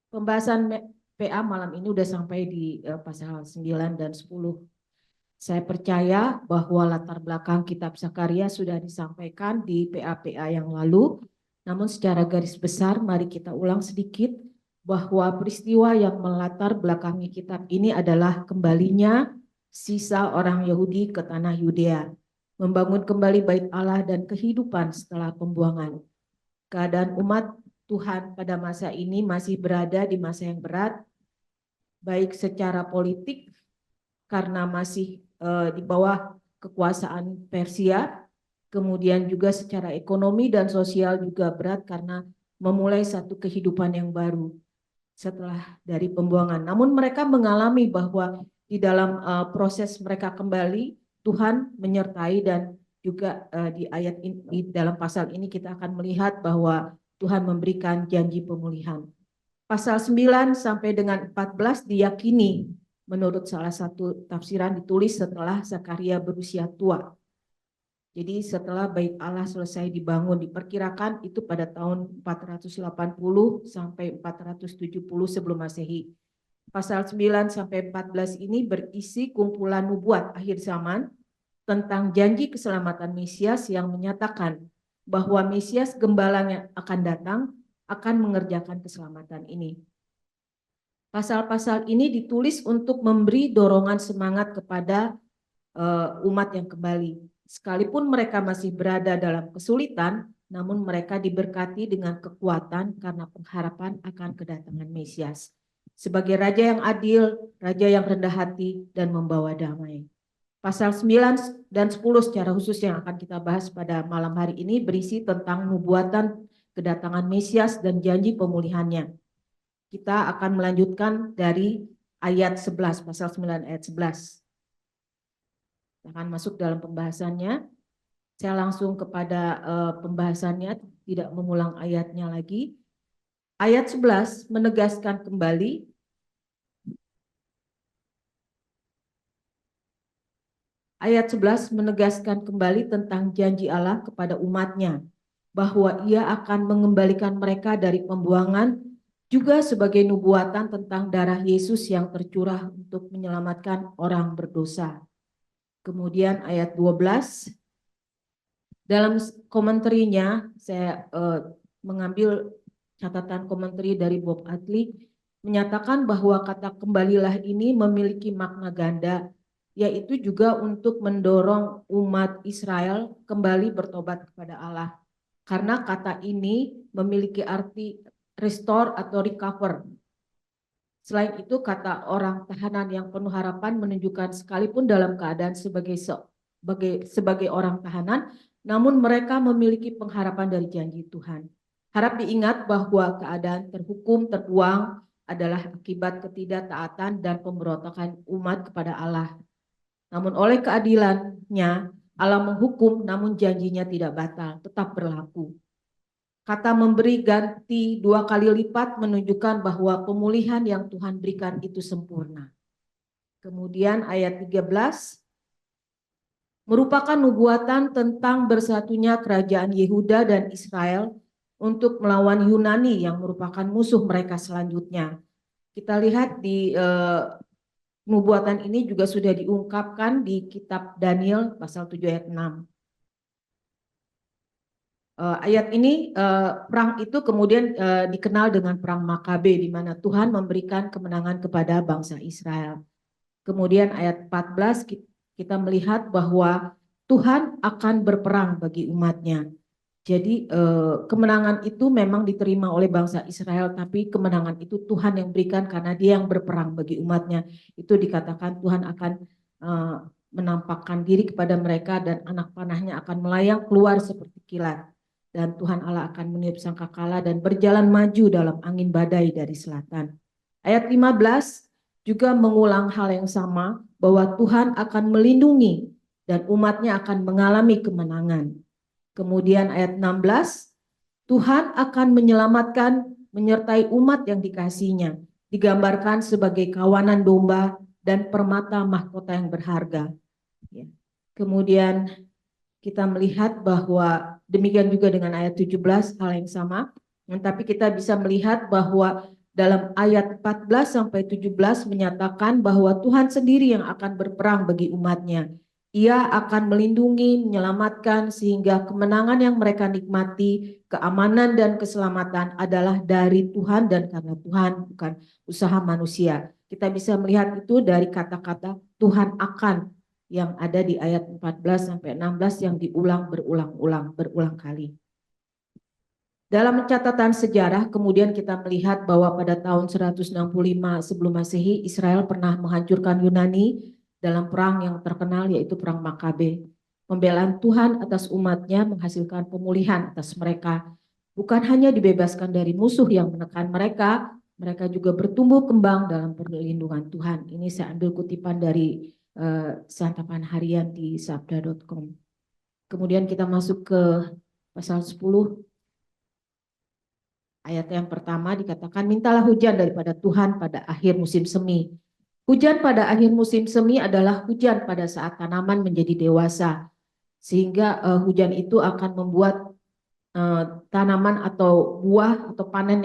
Pembahasan PA malam ini udah sampai di pasal 9 dan 10. Saya percaya bahwa latar belakang kitab Zakaria sudah disampaikan di PA-PA yang lalu. Namun secara garis besar mari kita ulang sedikit bahwa peristiwa yang melatar belakangi kitab ini adalah kembalinya sisa orang Yahudi ke tanah Yudea, membangun kembali bait Allah dan kehidupan setelah pembuangan. Keadaan umat Tuhan pada masa ini masih berada di masa yang berat, baik secara politik karena masih di bawah kekuasaan Persia, kemudian juga secara ekonomi dan sosial juga berat karena memulai satu kehidupan yang baru setelah dari pembuangan. Namun mereka mengalami bahwa di dalam proses mereka kembali, Tuhan menyertai, dan juga di ayat ini, di dalam pasal ini kita akan melihat bahwa Tuhan memberikan janji pemulihan. Pasal 9 sampai dengan 14 diyakini menurut salah satu tafsiran ditulis setelah Zakaria berusia tua. Jadi setelah bait Allah selesai dibangun, diperkirakan itu pada tahun 480 sampai 470 sebelum Masehi. Pasal 9 sampai 14 ini berisi kumpulan nubuat akhir zaman tentang janji keselamatan Mesias yang menyatakan bahwa Mesias gembala yang akan datang akan mengerjakan keselamatan ini. Pasal-pasal ini ditulis untuk memberi dorongan semangat kepada umat yang kembali. Sekalipun mereka masih berada dalam kesulitan, namun mereka diberkati dengan kekuatan karena pengharapan akan kedatangan Mesias. Sebagai Raja yang adil, Raja yang rendah hati, dan membawa damai. Pasal 9 dan 10 secara khusus yang akan kita bahas pada malam hari ini berisi tentang nubuatan kedatangan Mesias dan janji pemulihannya. Kita akan melanjutkan dari ayat 11, pasal 9 ayat 11. Akan masuk dalam pembahasannya. Saya langsung kepada pembahasannya, tidak mengulang ayatnya lagi. Ayat 11 menegaskan kembali tentang janji Allah kepada umatnya, bahwa ia akan mengembalikan mereka dari pembuangan, juga sebagai nubuatan tentang darah Yesus yang tercurah untuk menyelamatkan orang berdosa. Kemudian ayat 12, dalam komenterinya saya mengambil catatan komentari dari Bob Atli, menyatakan bahwa kata kembalilah ini memiliki makna ganda, yaitu juga untuk mendorong umat Israel kembali bertobat kepada Allah. Karena kata ini memiliki arti restore atau recover. Selain itu, kata orang tahanan yang penuh harapan menunjukkan sekalipun dalam keadaan sebagai orang tahanan, namun mereka memiliki pengharapan dari janji Tuhan. Harap diingat bahwa keadaan terhukum, terbuang adalah akibat ketidaktaatan dan pemberontakan umat kepada Allah. Namun oleh keadilannya, Allah menghukum, namun janjinya tidak batal, tetap berlaku. Kata memberi ganti 2 kali lipat menunjukkan bahwa pemulihan yang Tuhan berikan itu sempurna. Kemudian ayat 13 merupakan nubuatan tentang bersatunya kerajaan Yehuda dan Israel untuk melawan Yunani yang merupakan musuh mereka selanjutnya. Kita lihat di nubuatan ini juga sudah diungkapkan di kitab Daniel pasal 7 ayat 6. Ayat ini perang itu kemudian dikenal dengan perang Makabe, di mana Tuhan memberikan kemenangan kepada bangsa Israel. Kemudian ayat 14 kita melihat bahwa Tuhan akan berperang bagi umatnya. Jadi kemenangan itu memang diterima oleh bangsa Israel, tapi kemenangan itu Tuhan yang berikan karena Dia yang berperang bagi umatnya. Itu dikatakan Tuhan akan menampakkan diri kepada mereka dan anak panahnya akan melayang keluar seperti kilat. Dan Tuhan Allah akan meniup sangkakala dan berjalan maju dalam angin badai dari selatan. Ayat 15 juga mengulang hal yang sama, bahwa Tuhan akan melindungi dan umatnya akan mengalami kemenangan. Kemudian ayat 16, Tuhan akan menyelamatkan menyertai umat yang dikasihinya, digambarkan sebagai kawanan domba dan permata mahkota yang berharga. Kemudian kita melihat bahwa demikian juga dengan ayat 17 hal yang sama, tapi kita bisa melihat bahwa Dalam ayat 14 sampai 17 menyatakan bahwa Tuhan sendiri yang akan berperang bagi umatnya. Ia akan melindungi, menyelamatkan sehingga kemenangan yang mereka nikmati, keamanan dan keselamatan adalah dari Tuhan dan karena Tuhan, bukan usaha manusia. Kita bisa melihat itu dari kata-kata Tuhan akan yang ada di ayat 14 sampai 16 yang diulang berulang kali. Dalam catatan sejarah, kemudian kita melihat bahwa pada tahun 165 sebelum Masehi, Israel pernah menghancurkan Yunani dalam perang yang terkenal yaitu Perang Makabe. Pembelaan Tuhan atas umatnya menghasilkan pemulihan atas mereka. Bukan hanya dibebaskan dari musuh yang menekan mereka, mereka juga bertumbuh kembang dalam perlindungan Tuhan. Ini saya ambil kutipan dari santapan harian di sabda.com. Kemudian kita masuk ke pasal 10. Ayat yang pertama dikatakan, mintalah hujan daripada Tuhan pada akhir musim semi. Hujan pada akhir musim semi adalah hujan pada saat tanaman menjadi dewasa. Sehingga hujan itu akan membuat tanaman atau buah atau panen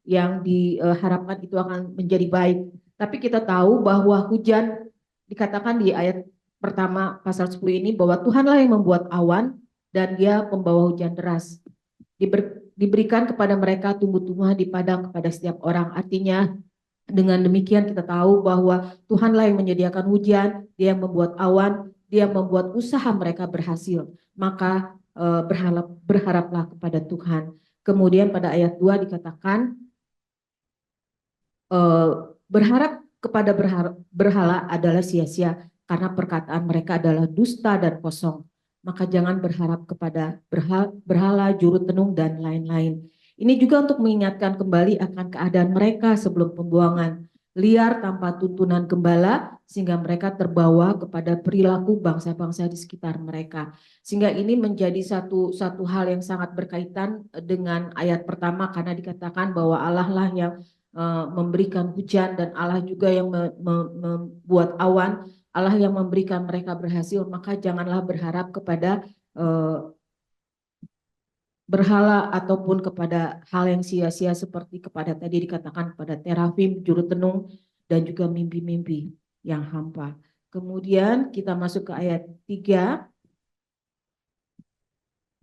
yang diharapkan itu akan menjadi baik. Tapi kita tahu bahwa hujan dikatakan di ayat pertama pasal 10 ini bahwa Tuhanlah yang membuat awan dan dia pembawa hujan deras. Diberikan kepada mereka tumbuh-tumbuhan di padang kepada setiap orang. Artinya dengan demikian kita tahu bahwa Tuhanlah yang menyediakan hujan, dia yang membuat awan, dia yang membuat usaha mereka berhasil. Maka berharaplah kepada Tuhan. Kemudian pada ayat 2 dikatakan berharap kepada berhala adalah sia-sia karena perkataan mereka adalah dusta dan kosong. Maka jangan berharap kepada berhala, juru tenung, dan lain-lain. Ini juga untuk mengingatkan kembali akan keadaan mereka sebelum pembuangan, liar tanpa tuntunan gembala, sehingga mereka terbawa kepada perilaku bangsa-bangsa di sekitar mereka. Sehingga ini menjadi satu hal yang sangat berkaitan dengan ayat pertama, karena dikatakan bahwa Allah lah yang memberikan hujan dan Allah juga yang membuat awan, Allah yang memberikan mereka berhasil. Maka janganlah berharap kepada berhala ataupun kepada hal yang sia-sia seperti kepada tadi dikatakan pada terafim, juru tenung, dan juga mimpi-mimpi yang hampa. Kemudian kita masuk ke ayat 3.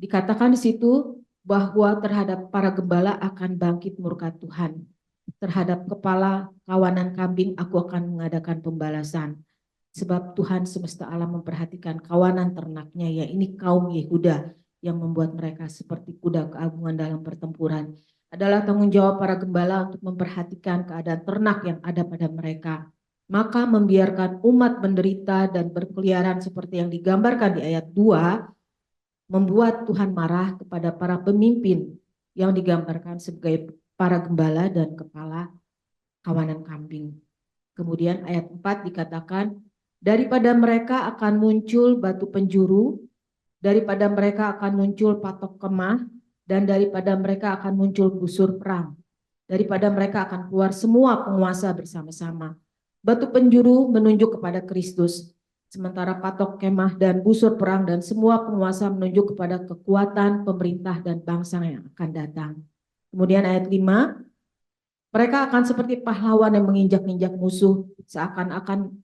Dikatakan di situ bahwa terhadap para gembala akan bangkit murka Tuhan. Terhadap kepala kawanan kambing aku akan mengadakan pembalasan. Sebab Tuhan semesta alam memperhatikan kawanan ternaknya, ya ini kaum Yehuda yang membuat mereka seperti kuda keagungan dalam pertempuran. Adalah tanggung jawab para gembala untuk memperhatikan keadaan ternak yang ada pada mereka. Maka membiarkan umat menderita dan berkeliaran seperti yang digambarkan di ayat 2, membuat Tuhan marah kepada para pemimpin yang digambarkan sebagai para gembala dan kepala kawanan kambing. Kemudian ayat 4 dikatakan, daripada mereka akan muncul batu penjuru, daripada mereka akan muncul patok kemah, dan daripada mereka akan muncul busur perang. Daripada mereka akan keluar semua penguasa bersama-sama. Batu penjuru menunjuk kepada Kristus, sementara patok kemah dan busur perang dan semua penguasa menunjuk kepada kekuatan pemerintah dan bangsa yang akan datang. Kemudian ayat 5, mereka akan seperti pahlawan yang menginjak-injak musuh, seakan-akan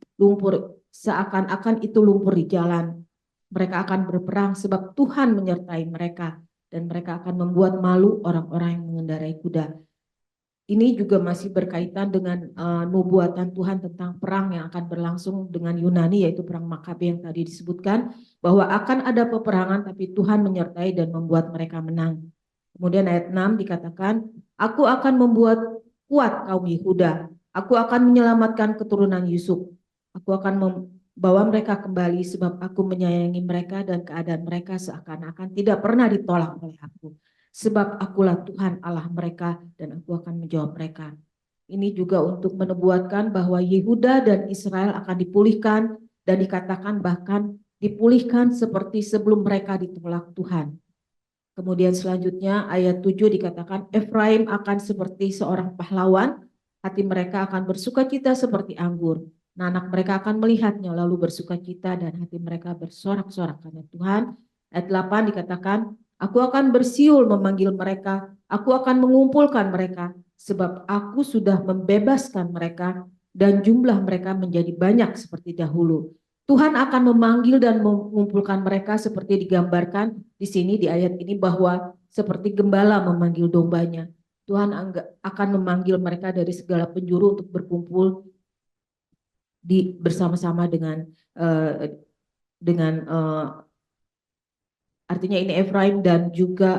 itu lumpur di jalan. Mereka akan berperang sebab Tuhan menyertai mereka, dan mereka akan membuat malu orang-orang yang mengendarai kuda. Ini juga masih berkaitan dengan nubuatan Tuhan tentang perang yang akan berlangsung dengan Yunani, yaitu perang Makabe yang tadi disebutkan, bahwa akan ada peperangan tapi Tuhan menyertai dan membuat mereka menang. Kemudian ayat 6 dikatakan, aku akan membuat kuat kaum Yehuda, aku akan menyelamatkan keturunan Yusuf, aku akan membawa mereka kembali sebab aku menyayangi mereka dan keadaan mereka seakan-akan tidak pernah ditolak oleh aku. Sebab akulah Tuhan Allah mereka dan aku akan menjawab mereka. Ini juga untuk menubuatkan bahwa Yehuda dan Israel akan dipulihkan dan dikatakan bahkan dipulihkan seperti sebelum mereka ditolak Tuhan. Kemudian selanjutnya ayat 7 dikatakan Efraim akan seperti seorang pahlawan, hati mereka akan bersukacita seperti anggur. Nah, anak mereka akan melihatnya lalu bersukacita dan hati mereka bersorak-sorak karena Tuhan. Ayat 8 dikatakan, aku akan bersiul memanggil mereka Aku akan mengumpulkan mereka, sebab aku sudah membebaskan mereka dan jumlah mereka menjadi banyak seperti dahulu. Tuhan akan memanggil dan mengumpulkan mereka seperti digambarkan di sini di ayat ini, bahwa seperti gembala memanggil dombanya. Tuhan akan memanggil mereka dari segala penjuru untuk berkumpul bersama-sama dengan artinya ini Efraim dan juga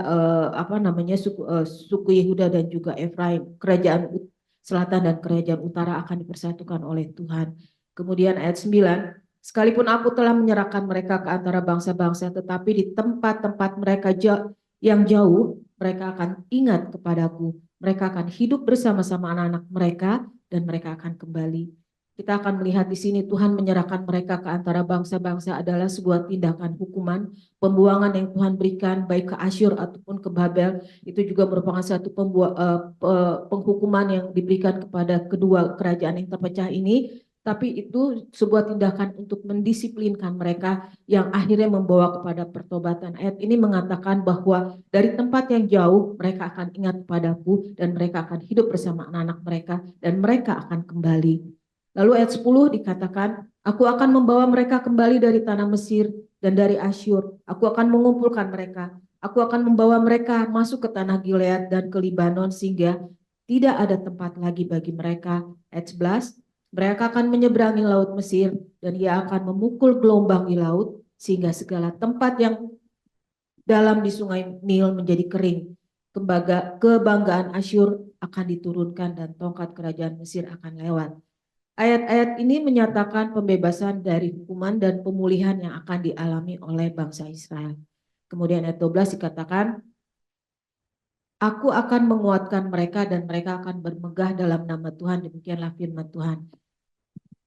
suku Yehuda dan juga Efraim, kerajaan selatan dan kerajaan utara akan dipersatukan oleh Tuhan. Kemudian ayat 9, sekalipun aku telah menyerahkan mereka ke antara bangsa-bangsa, tetapi di tempat-tempat mereka yang jauh, mereka akan ingat kepadaku. Mereka akan hidup bersama-sama anak-anak mereka dan mereka akan kembali. Kita akan melihat di sini Tuhan menyerahkan mereka ke antara bangsa-bangsa adalah sebuah tindakan hukuman, pembuangan yang Tuhan berikan baik ke Asyur ataupun ke Babel. Itu juga merupakan satu penghukuman yang diberikan kepada kedua kerajaan yang terpecah ini. Tapi itu sebuah tindakan untuk mendisiplinkan mereka yang akhirnya membawa kepada pertobatan. Ayat ini mengatakan bahwa dari tempat yang jauh mereka akan ingat kepadaku dan mereka akan hidup bersama anak-anak mereka dan mereka akan kembali. Lalu ayat 10 dikatakan, aku akan membawa mereka kembali dari tanah Mesir dan dari Asyur. Aku akan mengumpulkan mereka. Aku akan membawa mereka masuk ke tanah Gilead dan ke Libanon sehingga tidak ada tempat lagi bagi mereka. Ayat 11, mereka akan menyeberangi laut Mesir dan ia akan memukul gelombang di laut sehingga segala tempat yang dalam di sungai Nil menjadi kering. Kebanggaan Asyur akan diturunkan dan tongkat kerajaan Mesir akan lewat. Ayat-ayat ini menyatakan pembebasan dari hukuman dan pemulihan yang akan dialami oleh bangsa Israel. Kemudian ayat 12 dikatakan, aku akan menguatkan mereka dan mereka akan bermegah dalam nama Tuhan. Demikianlah firman Tuhan.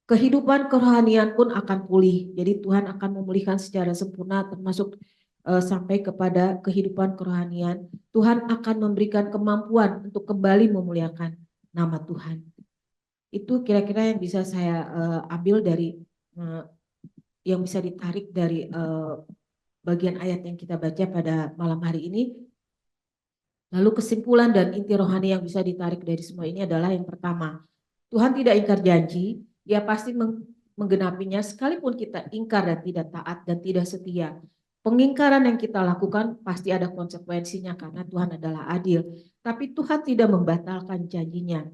Kehidupan kerohanian pun akan pulih. Jadi Tuhan akan memulihkan secara sempurna termasuk sampai kepada kehidupan kerohanian. Tuhan akan memberikan kemampuan untuk kembali memuliakan nama Tuhan. Itu kira-kira yang bisa saya ambil dari yang bisa ditarik dari bagian ayat yang kita baca pada malam hari ini. Lalu kesimpulan dan inti rohani yang bisa ditarik dari semua ini adalah yang pertama, Tuhan tidak ingkar janji, Dia pasti menggenapinya sekalipun kita ingkar dan tidak taat dan tidak setia. Pengingkaran yang kita lakukan pasti ada konsekuensinya karena Tuhan adalah adil. Tapi Tuhan tidak membatalkan janjinya.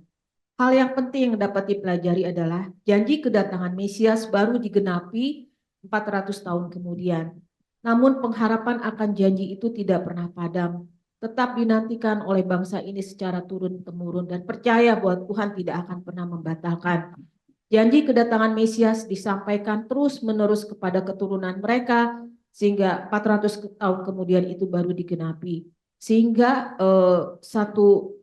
Hal yang penting yang dapat dipelajari adalah janji kedatangan Mesias baru digenapi 400 tahun kemudian. Namun pengharapan akan janji itu tidak pernah padam. Tetap dinantikan oleh bangsa ini secara turun-temurun dan percaya bahwa Tuhan tidak akan pernah membatalkan. Janji kedatangan Mesias disampaikan terus-menerus kepada keturunan mereka sehingga 400 tahun kemudian itu baru digenapi. Sehingga satu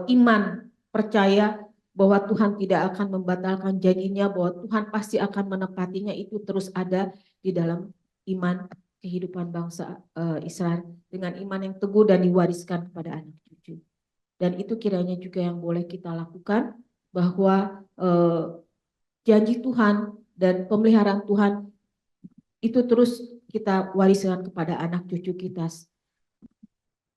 iman percaya bahwa Tuhan tidak akan membatalkan janjinya, bahwa Tuhan pasti akan menepatinya, itu terus ada di dalam iman kehidupan bangsa Israel dengan iman yang teguh dan diwariskan kepada anak cucu. Dan itu kiranya juga yang boleh kita lakukan, bahwa janji Tuhan dan pemeliharaan Tuhan itu terus kita wariskan kepada anak cucu kita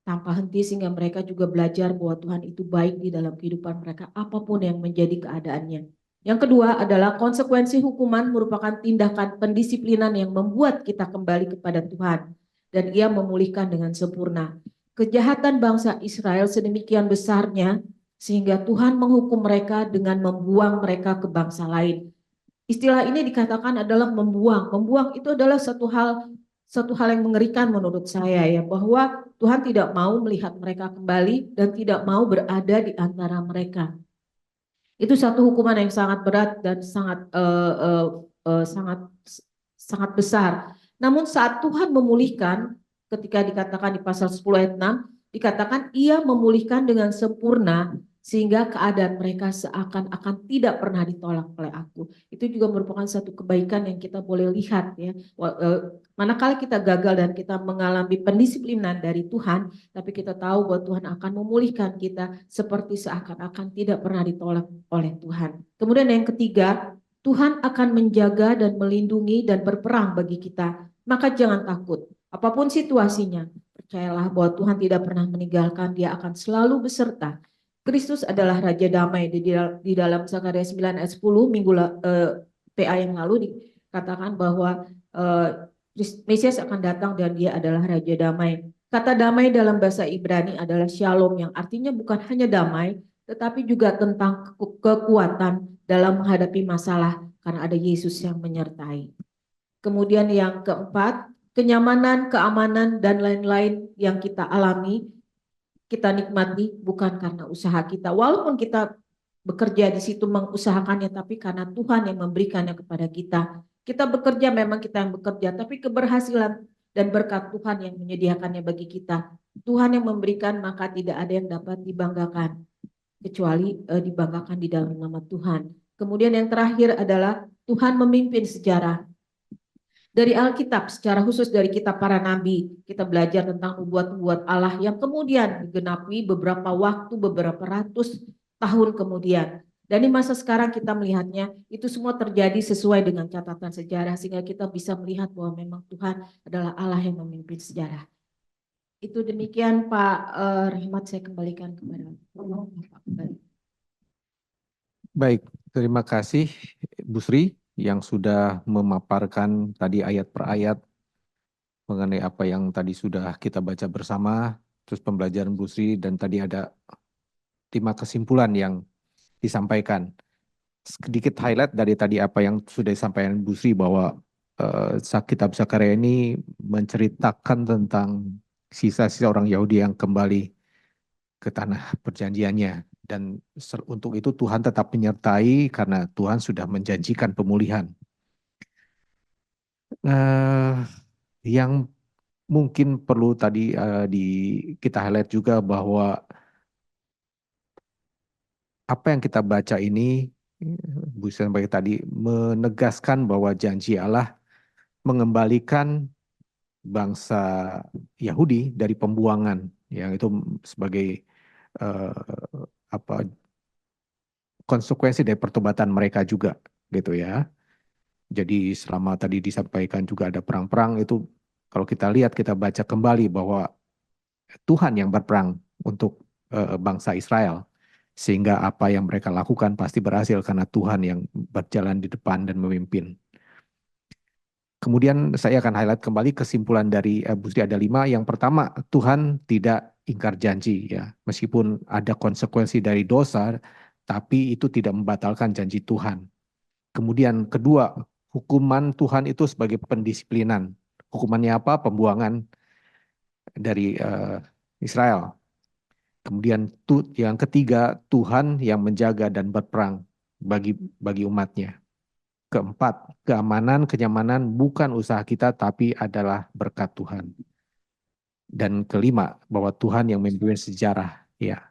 tanpa henti sehingga mereka juga belajar bahwa Tuhan itu baik di dalam kehidupan mereka apapun yang menjadi keadaannya. Yang kedua adalah konsekuensi hukuman merupakan tindakan pendisiplinan yang membuat kita kembali kepada Tuhan dan Ia memulihkan dengan sempurna. Kejahatan bangsa Israel sedemikian besarnya sehingga Tuhan menghukum mereka dengan membuang mereka ke bangsa lain. Istilah ini dikatakan adalah membuang. Membuang itu adalah satu hal yang mengerikan menurut saya, ya, bahwa Tuhan tidak mau melihat mereka kembali dan tidak mau berada di antara mereka. Itu satu hukuman yang sangat berat dan sangat besar. Namun saat Tuhan memulihkan, ketika dikatakan di pasal 10 ayat 6, dikatakan Ia memulihkan dengan sempurna sehingga keadaan mereka seakan-akan tidak pernah ditolak oleh aku. Itu juga merupakan satu kebaikan yang kita boleh lihat, ya. Manakala kita gagal dan kita mengalami pendisiplinan dari Tuhan, tapi kita tahu bahwa Tuhan akan memulihkan kita seperti seakan-akan tidak pernah ditolak oleh Tuhan. Kemudian yang ketiga, Tuhan akan menjaga dan melindungi dan berperang bagi kita. Maka jangan takut, apapun situasinya. percayalah bahwa Tuhan tidak pernah meninggalkan, Dia akan selalu beserta. Kristus adalah Raja Damai. Di dalam Zakaria 9 ayat 10 PA yang lalu dikatakan bahwa Mesias akan datang dan Dia adalah Raja Damai. Kata damai dalam bahasa Ibrani adalah shalom, yang artinya bukan hanya damai, tetapi juga tentang kekuatan dalam menghadapi masalah karena ada Yesus yang menyertai. Kemudian yang keempat, kenyamanan, keamanan, dan lain-lain yang kita alami, kita nikmati bukan karena usaha kita. Walaupun kita bekerja di situ mengusahakannya, tapi karena Tuhan yang memberikannya kepada kita. Kita bekerja, memang kita yang bekerja, tapi keberhasilan dan berkat Tuhan yang menyediakannya bagi kita. Tuhan yang memberikan, maka tidak ada yang dapat dibanggakan, kecuali dibanggakan di dalam nama Tuhan. Kemudian yang terakhir adalah Tuhan memimpin sejarah. Dari Alkitab, secara khusus dari kitab para nabi, kita belajar tentang nubuat-nubuat Allah yang kemudian digenapi beberapa waktu, beberapa ratus tahun kemudian. Dan di masa sekarang kita melihatnya, itu semua terjadi sesuai dengan catatan sejarah, sehingga kita bisa melihat bahwa memang Tuhan adalah Allah yang memimpin sejarah. Itu demikian Pak Rahmat, saya kembalikan kepada Bapak. Baik, terima kasih Bu Sri yang sudah memaparkan tadi ayat per ayat mengenai apa yang tadi sudah kita baca bersama, terus pembelajaran Bu Sri, dan tadi ada 5 kesimpulan yang disampaikan. Sedikit highlight dari tadi apa yang sudah disampaikan Bu Sri, bahwa kitab Zakaria ini menceritakan tentang sisa-sisa orang Yahudi yang kembali ke tanah perjanjiannya. Dan untuk itu Tuhan tetap menyertai karena Tuhan sudah menjanjikan pemulihan. Yang mungkin perlu tadi kita highlight juga bahwa apa yang kita baca ini, Bu sampai tadi menegaskan bahwa janji Allah mengembalikan bangsa Yahudi dari pembuangan, yang itu sebagai konsekuensi dari pertobatan mereka juga, gitu ya. Jadi selama tadi disampaikan juga ada perang-perang, itu kalau kita lihat, kita baca kembali bahwa Tuhan yang berperang untuk bangsa Israel, sehingga apa yang mereka lakukan pasti berhasil karena Tuhan yang berjalan di depan dan memimpin. Kemudian saya akan highlight kembali kesimpulan dari Bu Sri, ada 5. Yang pertama, Tuhan tidak ingkar janji, ya. Meskipun ada konsekuensi dari dosa, tapi itu tidak membatalkan janji Tuhan. Kemudian kedua, hukuman Tuhan itu sebagai pendisiplinan. Hukumannya apa? Pembuangan dari Israel. Kemudian yang ketiga, Tuhan yang menjaga dan berperang bagi umatnya. Keempat, keamanan, kenyamanan bukan usaha kita, tapi adalah berkat Tuhan. Dan kelima, bahwa Tuhan yang memimpin sejarah. Ya,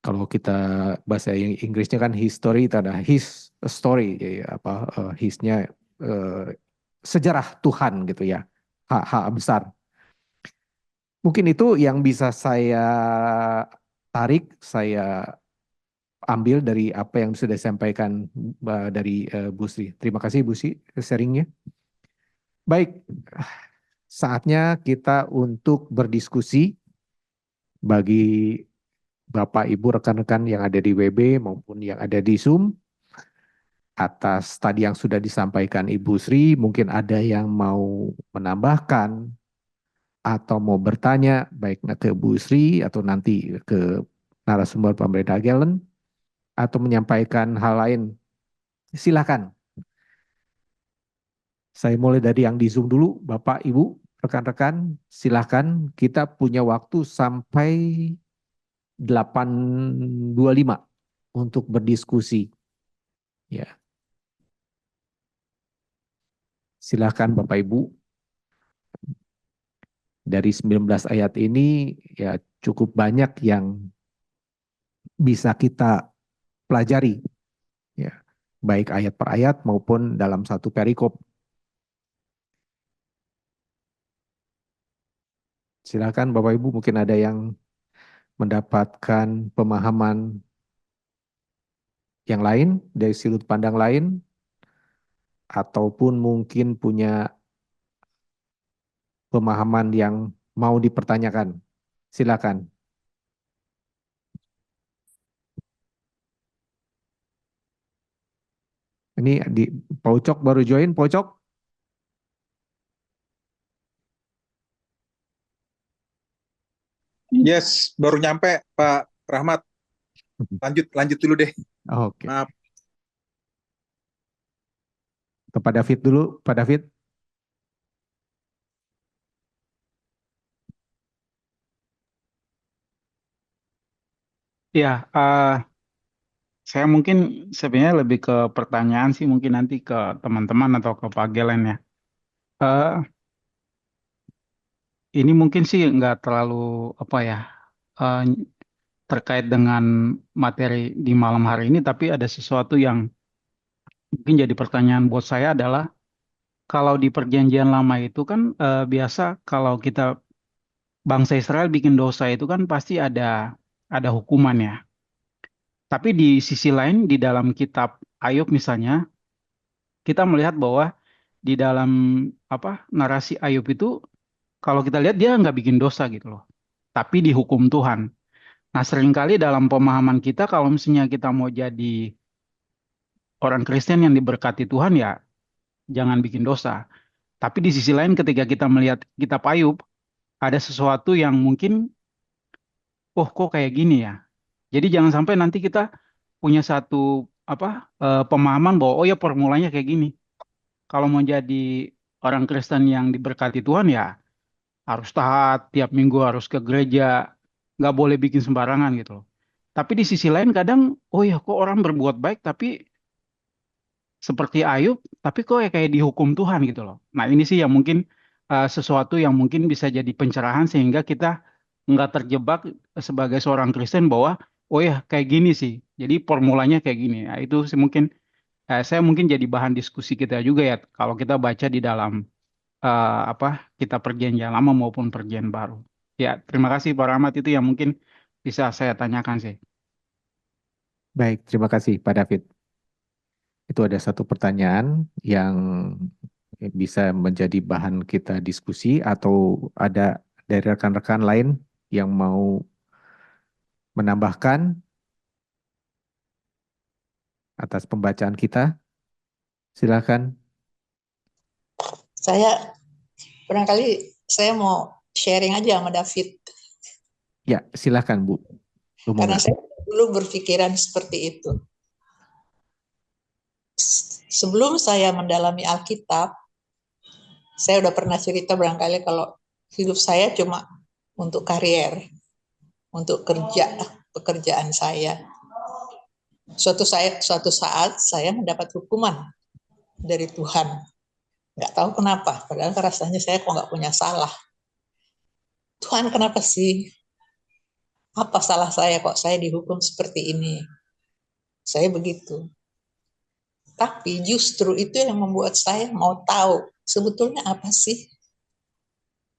kalau kita bahasa Inggrisnya kan history, itu ada his story, ya, hisnya sejarah Tuhan gitu ya, hak besar. Mungkin itu yang bisa saya tarik, saya ambil dari apa yang sudah disampaikan dari Bu Sri. Terima kasih Bu Sri sharingnya. Baik, saatnya kita untuk berdiskusi bagi Bapak Ibu rekan-rekan yang ada di WB maupun yang ada di Zoom. Atas tadi yang sudah disampaikan Ibu Sri, mungkin ada yang mau menambahkan atau mau bertanya, baik ke Bu Sri atau nanti ke narasumber pemerintah Galen, atau menyampaikan hal lain. Silakan. Saya mulai dari yang di Zoom dulu, Bapak, Ibu, rekan-rekan, silakan. Kita punya waktu sampai 8.25 untuk berdiskusi. Ya. Silakan Bapak Ibu. Dari 19 ayat ini ya cukup banyak yang bisa kita pelajari. Ya. Baik ayat per ayat maupun dalam satu perikop. Silakan Bapak Ibu, mungkin ada yang mendapatkan pemahaman yang lain dari sudut pandang lain, ataupun mungkin punya pemahaman yang mau dipertanyakan? Silakan. Ini di Paucok baru join, Paucok? Yes, baru nyampe Pak Rahmat. Lanjut dulu deh. Oke. Maaf. Ke Pak David dulu, Pak David. Ya, saya mungkin sebenarnya lebih ke pertanyaan sih mungkin nanti ke teman-teman atau ke Pak Gelen ya. Eh, ini mungkin sih nggak terlalu apa ya eh, terkait dengan materi di malam hari ini, tapi ada sesuatu yang mungkin jadi pertanyaan buat saya adalah kalau di Perjanjian Lama itu kan biasa kalau kita bangsa Israel bikin dosa itu kan pasti ada hukuman ya. Tapi di sisi lain di dalam kitab Ayub misalnya kita melihat bahwa di dalam apa narasi Ayub itu kalau kita lihat dia nggak bikin dosa gitu loh, tapi dihukum Tuhan. Nah seringkali dalam pemahaman kita kalau misalnya kita mau jadi orang Kristen yang diberkati Tuhan ya jangan bikin dosa. Tapi di sisi lain ketika kita melihat kitab Ayub ada sesuatu yang mungkin oh kok kayak gini ya. Jadi jangan sampai nanti kita punya satu apa pemahaman bahwa oh ya formulanya kayak gini. Kalau mau jadi orang Kristen yang diberkati Tuhan ya harus taat, tiap minggu harus ke gereja, nggak boleh bikin sembarangan gitu loh. Tapi di sisi lain kadang, oh ya kok orang berbuat baik tapi seperti Ayub, tapi kok ya kayak dihukum Tuhan gitu loh. Nah ini sih yang mungkin sesuatu yang mungkin bisa jadi pencerahan sehingga kita nggak terjebak sebagai seorang Kristen bahwa, oh ya kayak gini sih, jadi formulanya kayak gini. Nah itu sih mungkin, saya mungkin jadi bahan diskusi kita juga ya, kalau kita baca di dalam apa kita perjanjian lama maupun perjanjian baru. Ya, terima kasih Pak Rahmat itu yang mungkin bisa saya tanyakan sih. Baik, terima kasih Pak David. Itu ada satu pertanyaan yang bisa menjadi bahan kita diskusi atau ada dari rekan-rekan lain yang mau menambahkan atas pembacaan kita. Silakan. Saya barangkali saya mau sharing aja sama David. Ya, silakan Bu. Karena Lumonga. saya dulu berpikiran seperti itu. Sebelum saya mendalami Alkitab, saya udah pernah cerita barangkali kalau hidup saya cuma untuk karier, untuk pekerjaan saya. Suatu saat saya mendapat hukuman dari Tuhan. Nggak tahu kenapa, padahal rasanya saya kok nggak punya salah. Tuhan kenapa sih? Apa salah saya kok saya dihukum seperti ini? Saya begitu. Tapi justru itu yang membuat saya mau tahu sebetulnya apa sih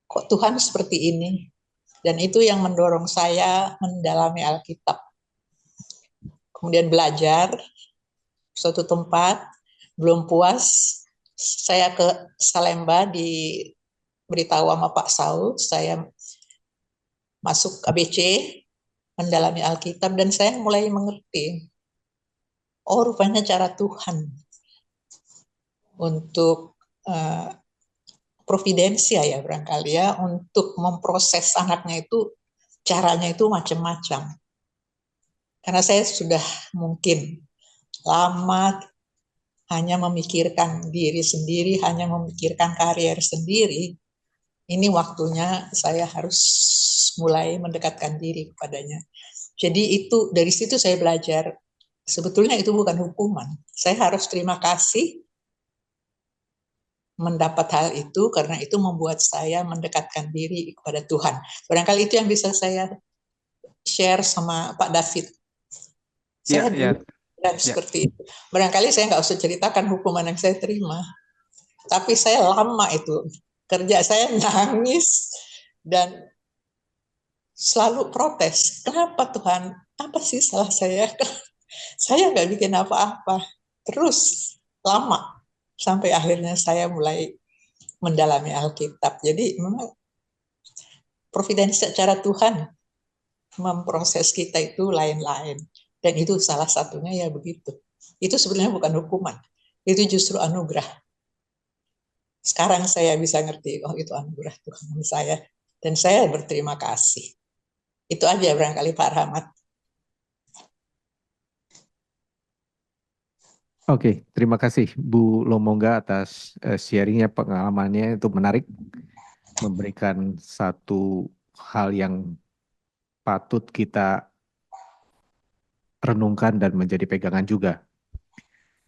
kok Tuhan seperti ini. Dan itu yang mendorong saya mendalami Alkitab. Kemudian belajar suatu tempat, belum puas, saya ke Salemba diberitahu sama Pak Saud, saya masuk ABC, mendalami Alkitab, dan saya mulai mengerti. Oh, rupanya cara Tuhan untuk providensia ya barangkali ya, untuk memproses anaknya itu, caranya itu macam-macam. Karena saya sudah mungkin lama hanya memikirkan diri sendiri, hanya memikirkan karier sendiri, ini waktunya saya harus mulai mendekatkan diri kepadanya. Jadi itu dari situ saya belajar, sebetulnya itu bukan hukuman. Saya harus terima kasih mendapat hal itu karena itu membuat saya mendekatkan diri kepada Tuhan. Barangkali itu yang bisa saya share sama Pak David. Saya dulu dan seperti itu. Barangkali saya nggak usah ceritakan hukuman yang saya terima, tapi saya lama itu kerja, saya nangis dan selalu protes. Kenapa Tuhan? Apa sih salah saya? Saya nggak bikin apa-apa. Terus lama sampai akhirnya saya mulai mendalami Alkitab. Jadi memang providensi cara Tuhan memproses kita itu lain-lain. Dan itu salah satunya ya begitu. Itu sebenarnya bukan hukuman. Itu justru anugerah. Sekarang saya bisa ngerti, oh itu anugerah Tuhan saya. Dan saya berterima kasih. Itu aja barangkali Pak Rahmat. Oke, terima kasih Bu Lomongga atas sharingnya, pengalamannya itu menarik, memberikan satu hal yang patut kita renungkan dan menjadi pegangan juga.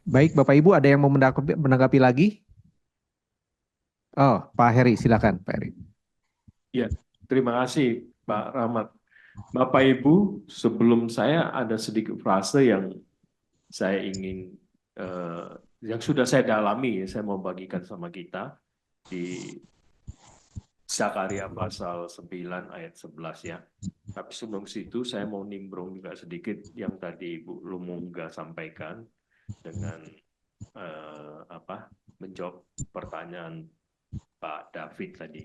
Baik, Bapak Ibu, ada yang mau menanggapi lagi? Oh, Pak Heri, silakan Pak Heri. Ya, terima kasih Pak Rahmat. Bapak Ibu, sebelum saya ada sedikit frase yang saya ingin yang sudah saya dalami, saya mau bagikan sama kita di Zakaria pasal 9 ayat 11 ya. Tapi sebelum situ saya mau nimbrung juga sedikit yang tadi Ibu Lumungga sampaikan dengan menjawab pertanyaan Pak David tadi.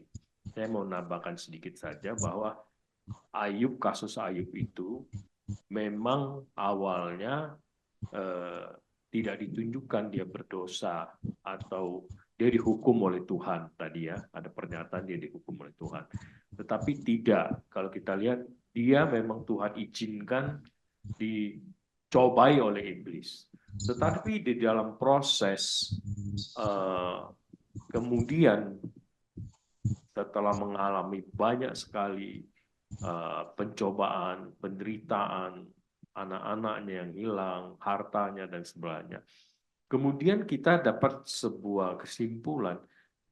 Saya mau nambahkan sedikit saja bahwa kasus Ayub itu memang awalnya tidak ditunjukkan dia berdosa atau dia dihukum oleh Tuhan tadi ya, ada pernyataan dia dihukum oleh Tuhan. Tetapi tidak, kalau kita lihat dia memang Tuhan izinkan dicobai oleh iblis. Tetapi di dalam proses kemudian setelah mengalami banyak sekali pencobaan, penderitaan, anak-anaknya yang hilang, hartanya dan sebagainya. Kemudian kita dapat sebuah kesimpulan,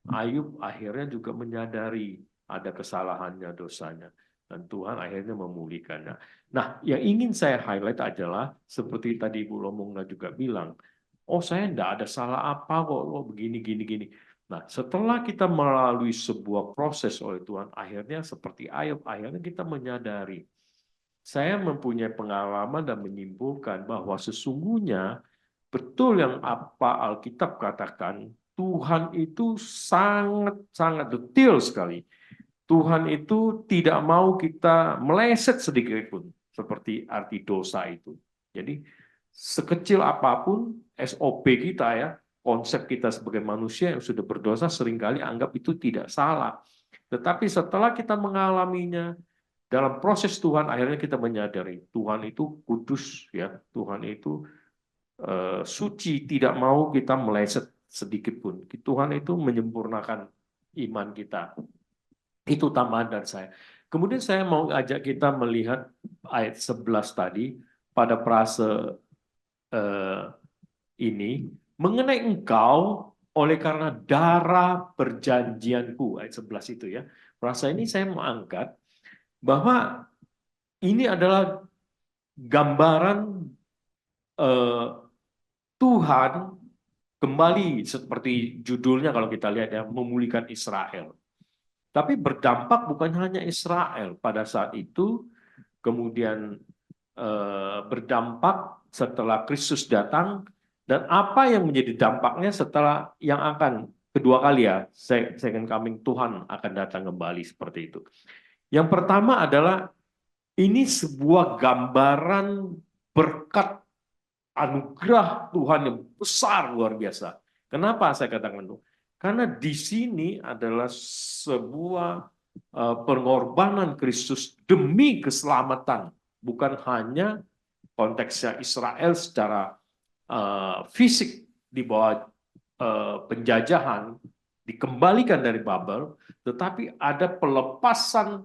Ayub akhirnya juga menyadari ada kesalahannya, dosanya, dan Tuhan akhirnya memulihkannya. Nah, yang ingin saya highlight adalah seperti tadi Ibu Lomongga juga bilang, oh saya enggak ada salah apa kok, begini, gini. Nah, setelah kita melalui sebuah proses oleh Tuhan, akhirnya seperti Ayub, akhirnya kita menyadari. Saya mempunyai pengalaman dan menyimpulkan bahwa sesungguhnya betul yang apa Alkitab katakan, Tuhan itu sangat-sangat detail sekali. Tuhan itu tidak mau kita meleset sedikit pun, seperti arti dosa itu. Jadi, sekecil apapun SOP kita ya, konsep kita sebagai manusia yang sudah berdosa seringkali anggap itu tidak salah. Tetapi setelah kita mengalaminya, dalam proses Tuhan akhirnya kita menyadari Tuhan itu kudus ya, Tuhan itu suci, tidak mau kita meleset sedikit pun. Tuhan itu menyempurnakan iman kita. Itu tambahan dari saya. Kemudian saya mau ajak kita melihat ayat 11 tadi pada frase ini, mengenai engkau oleh karena darah perjanjianku, ayat 11 itu ya. Frase ini saya mau angkat bahwa ini adalah gambaran Tuhan kembali seperti judulnya kalau kita lihat ya, memulihkan Israel. Tapi berdampak bukan hanya Israel pada saat itu, kemudian berdampak setelah Kristus datang, dan apa yang menjadi dampaknya setelah yang akan kedua kali ya, second coming Tuhan akan datang kembali seperti itu. Yang pertama adalah ini sebuah gambaran berkat anugerah Tuhan yang besar luar biasa. Kenapa saya katakan itu? Karena di sini adalah sebuah pengorbanan Kristus demi keselamatan, bukan hanya konteksnya Israel secara fisik di bawah penjajahan dikembalikan dari Babel, tetapi ada pelepasan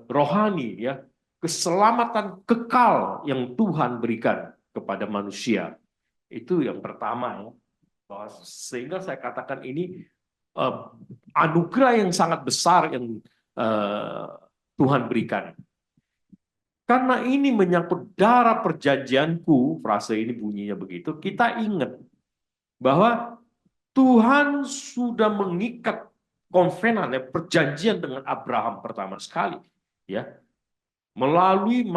rohani ya, keselamatan kekal yang Tuhan berikan kepada manusia. Itu yang pertama ya. Sehingga saya katakan ini anugerah yang sangat besar yang Tuhan berikan. Karena ini menyangkut darah perjanjianku, frase ini bunyinya begitu, kita ingat bahwa Tuhan sudah mengikat konvenan, perjanjian dengan Abraham pertama sekali, ya, melalui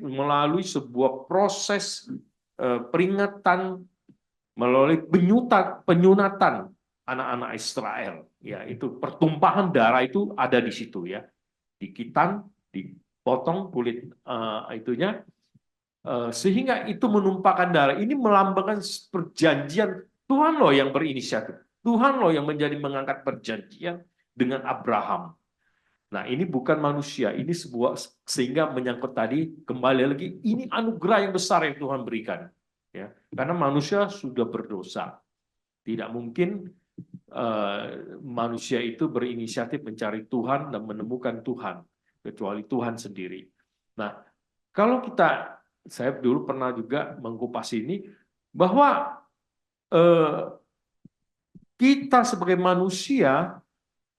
melalui sebuah proses peringatan, melalui penyunatan anak-anak Israel. Ya, itu pertumpahan darah itu ada di situ ya. Dikitan, dipotong kulit itunya, sehingga itu menumpahkan darah. Ini melambangkan perjanjian. Tuhan loh yang berinisiatif. Tuhan loh yang mengangkat perjanjian dengan Abraham. Nah, ini bukan manusia, ini sebuah, sehingga menyangkut tadi kembali lagi, ini anugerah yang besar yang Tuhan berikan, ya. Karena manusia sudah berdosa, tidak mungkin manusia itu berinisiatif mencari Tuhan dan menemukan Tuhan, kecuali Tuhan sendiri. Nah, kalau saya dulu pernah juga mengupas ini, bahwa kita sebagai manusia,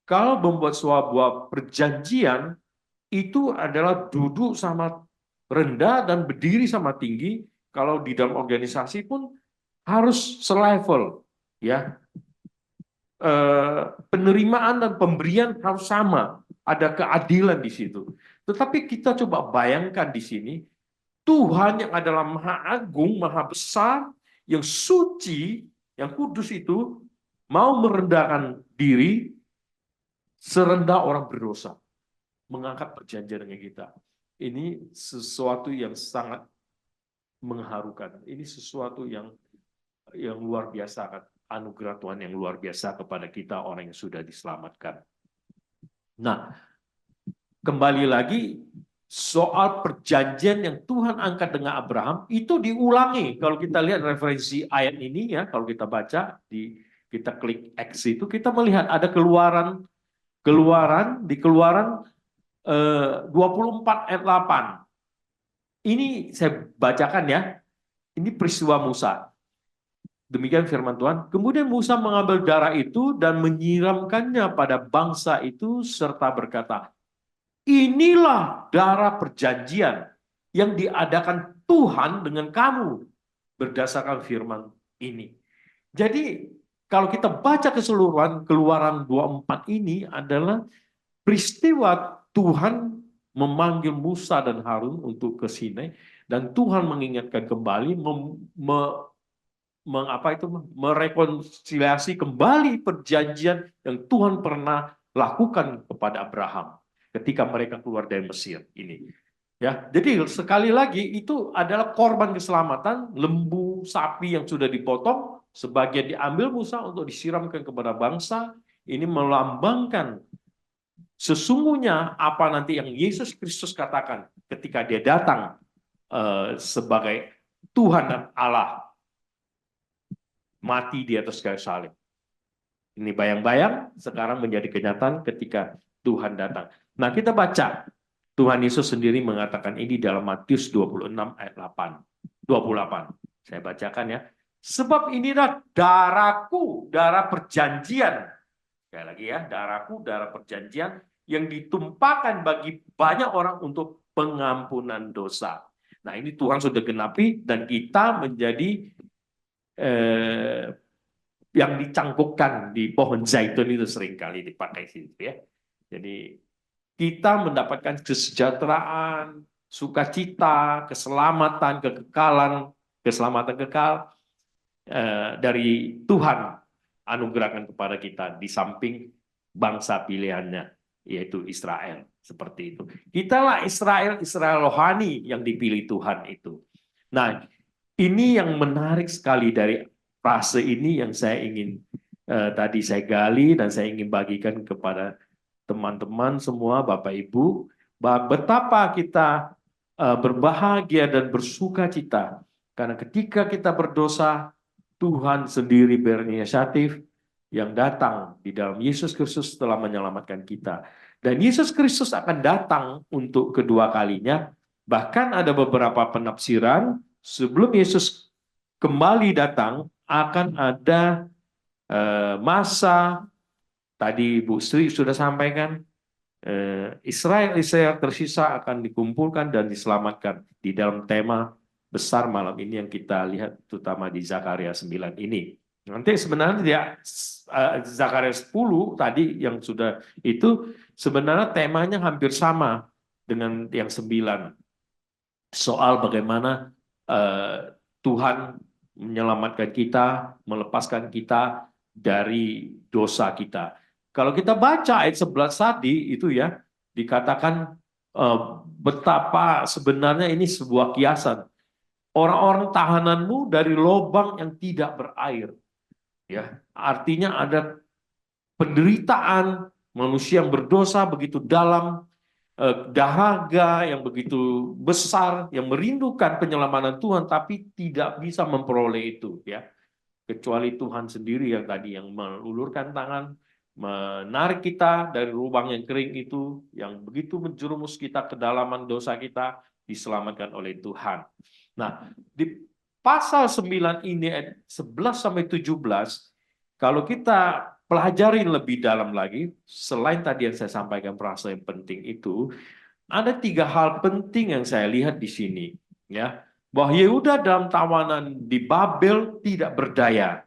kalau membuat sebuah perjanjian, itu adalah duduk sama rendah dan berdiri sama tinggi. Kalau di dalam organisasi pun harus selevel, ya. Penerimaan dan pemberian harus sama, ada keadilan di situ. Tetapi kita coba bayangkan di sini, Tuhan yang adalah Maha Agung, Maha Besar, yang suci, yang kudus itu mau merendahkan diri serendah orang berdosa, mengangkat perjanjian dengan kita. Ini sesuatu yang sangat mengharukan. Ini sesuatu yang luar biasa, kan? Anugerah Tuhan yang luar biasa kepada kita orang yang sudah diselamatkan. Nah, kembali lagi soal perjanjian yang Tuhan angkat dengan Abraham itu diulangi. Kalau kita lihat referensi ayat ini ya, kalau kita baca kita klik X itu, kita melihat ada keluaran di Keluaran 24 ayat 8. Ini saya bacakan ya. Ini peristiwa Musa. Demikian firman Tuhan. Kemudian Musa mengambil darah itu dan menyiramkannya pada bangsa itu serta berkata, inilah darah perjanjian yang diadakan Tuhan dengan kamu berdasarkan firman ini. Jadi kalau kita baca keseluruhan Keluaran 24 ini adalah peristiwa Tuhan memanggil Musa dan Harun untuk ke Sinai, dan Tuhan mengingatkan kembali, merekonsiliasi kembali perjanjian yang Tuhan pernah lakukan kepada Abraham ketika mereka keluar dari Mesir ini. Ya, jadi sekali lagi itu adalah korban keselamatan, lembu, sapi yang sudah dipotong, sebagian diambil Musa untuk disiramkan kepada bangsa. Ini melambangkan sesungguhnya apa nanti yang Yesus Kristus katakan ketika dia datang sebagai Tuhan dan Allah, mati di atas kayu salib. Ini bayang-bayang sekarang menjadi kenyataan ketika Tuhan datang. Nah, kita baca Tuhan Yesus sendiri mengatakan ini dalam Matius 26 ayat 28. Saya bacakan ya. Sebab inilah darahku, darah perjanjian. Sekali lagi ya, darahku, darah perjanjian yang ditumpahkan bagi banyak orang untuk pengampunan dosa. Nah, ini Tuhan sudah genapi dan kita menjadi yang dicangkukkan di pohon zaitun itu seringkali dipakai situ ya. Jadi kita mendapatkan kesejahteraan, sukacita, keselamatan, kekekalan, keselamatan kekal dari Tuhan anugerahkan kepada kita di samping bangsa pilihannya, yaitu Israel. Seperti itu. Kitalah Israel rohani yang dipilih Tuhan itu. Nah, ini yang menarik sekali dari frase ini yang saya ingin tadi saya gali dan saya ingin bagikan kepada teman-teman semua, Bapak Ibu, betapa kita berbahagia dan bersukacita karena ketika kita berdosa, Tuhan sendiri berinisiatif yang datang di dalam Yesus Kristus telah menyelamatkan kita. Dan Yesus Kristus akan datang untuk kedua kalinya. Bahkan ada beberapa penafsiran sebelum Yesus kembali datang akan ada masa, tadi Bu Sri sudah sampaikan, Israel tersisa akan dikumpulkan dan diselamatkan di dalam tema besar malam ini yang kita lihat terutama di Zakaria 9 ini. Nanti sebenarnya Zakaria 10 tadi yang sudah itu sebenarnya temanya hampir sama dengan yang 9. Soal bagaimana Tuhan menyelamatkan kita, melepaskan kita dari dosa kita. Kalau kita baca ayat 11 tadi itu ya, dikatakan betapa sebenarnya ini sebuah kiasan. Orang-orang tahananmu dari lubang yang tidak berair. Ya, artinya ada penderitaan manusia yang berdosa begitu dalam, dahaga yang begitu besar, yang merindukan penyelamanan Tuhan tapi tidak bisa memperoleh itu, ya. Kecuali Tuhan sendiri yang tadi yang mengulurkan tangan, menarik kita dari lubang yang kering itu, yang begitu menjerumus kita ke dalaman dosa kita, diselamatkan oleh Tuhan. Nah, di pasal 9 ini ayat 11 sampai 17, kalau kita pelajarin lebih dalam lagi, selain tadi yang saya sampaikan perasa yang penting itu, ada 3 hal penting yang saya lihat di sini, ya. Bahwa Yehuda dalam tawanan di Babel tidak berdaya,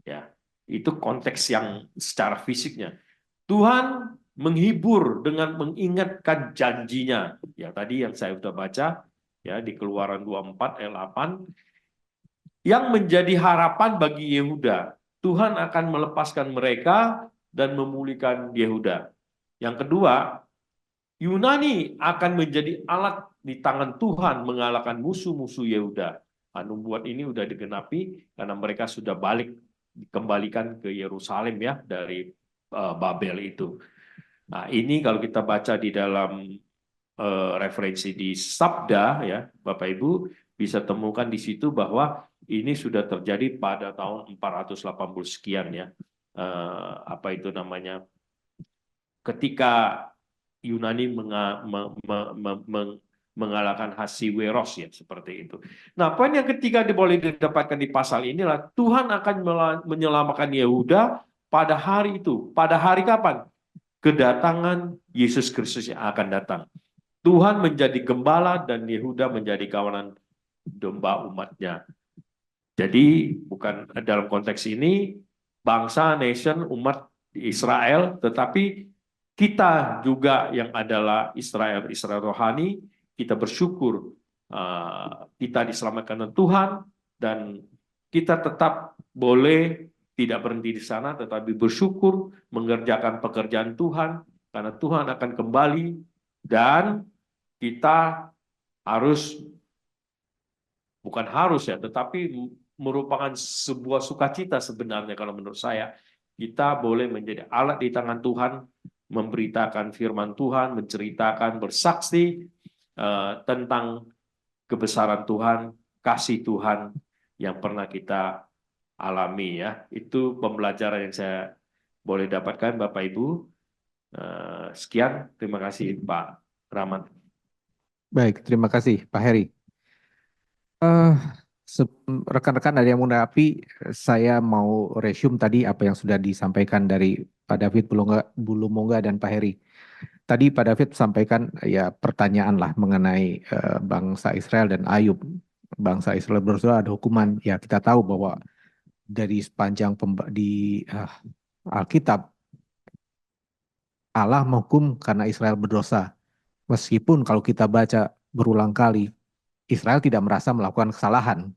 ya. Itu konteks yang secara fisiknya. Tuhan menghibur dengan mengingatkan janjinya, ya tadi yang saya sudah baca, ya di Keluaran 24 ayat 8, yang menjadi harapan bagi Yehuda. Tuhan akan melepaskan mereka dan memulihkan Yehuda. Yang kedua, Yunani akan menjadi alat di tangan Tuhan mengalahkan musuh-musuh Yehuda. Nubuat ini sudah digenapi karena mereka sudah balik, dikembalikan ke Yerusalem ya dari Babel itu. Nah, ini kalau kita baca di dalam referensi di Sabda ya, Bapak Ibu bisa temukan di situ bahwa ini sudah terjadi pada tahun 480 sekian ya. Apa itu namanya? Ketika Yunani mengalahkan Hasiweros ya, seperti itu. Nah, poin yang ketiga boleh didapatkan di pasal inilah Tuhan akan menyelamatkan Yehuda pada hari itu. Pada hari kapan? Kedatangan Yesus Kristus yang akan datang. Tuhan menjadi gembala dan Yehuda menjadi kawanan domba umatnya. Jadi bukan dalam konteks ini bangsa, nation, umat Israel, tetapi kita juga yang adalah Israel rohani, kita bersyukur kita diselamatkan oleh Tuhan dan kita tetap boleh tidak berhenti di sana, tetapi bersyukur mengerjakan pekerjaan Tuhan karena Tuhan akan kembali dan kita harus, bukan harus ya, tetapi merupakan sebuah sukacita sebenarnya kalau menurut saya. Kita boleh menjadi alat di tangan Tuhan, memberitakan firman Tuhan, menceritakan, bersaksi tentang kebesaran Tuhan, kasih Tuhan yang pernah kita alami ya. Itu pembelajaran yang saya boleh dapatkan Bapak Ibu. Sekian, terima kasih Pak Rahmat. Baik, terima kasih Pak Heri. Rekan-rekan ada yang menanggapi, saya mau resume tadi apa yang sudah disampaikan dari Pak David Bulumongga dan Pak Heri. Tadi Pak David sampaikan ya pertanyaan lah mengenai bangsa Israel dan Ayub. Bangsa Israel berdosa ada hukuman. Ya kita tahu bahwa dari sepanjang di Alkitab Allah menghukum karena Israel berdosa. Meskipun kalau kita baca berulang kali Israel tidak merasa melakukan kesalahan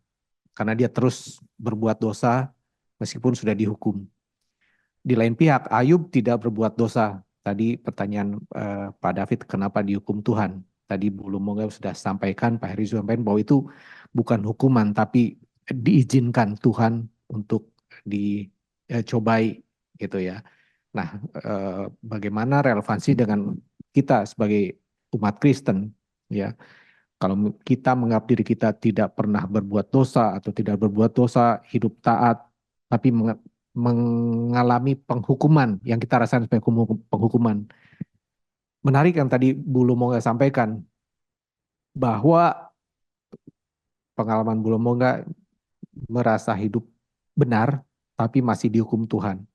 karena dia terus berbuat dosa meskipun sudah dihukum. Di lain pihak Ayub tidak berbuat dosa. Tadi pertanyaan Pak David kenapa dihukum Tuhan. Tadi Bulumongga sudah sampaikan, Pak Heri sampaikan bahwa itu bukan hukuman tapi diizinkan Tuhan untuk dicobai gitu ya. Nah, bagaimana relevansi dengan kita sebagai umat Kristen ya? Kalau kita menganggap diri kita tidak pernah berbuat dosa atau tidak berbuat dosa, hidup taat, tapi mengalami penghukuman yang kita rasakan sebagai penghukuman. Menarik yang tadi Bulumongga sampaikan, bahwa pengalaman Bulumongga merasa hidup benar, tapi masih dihukum Tuhan.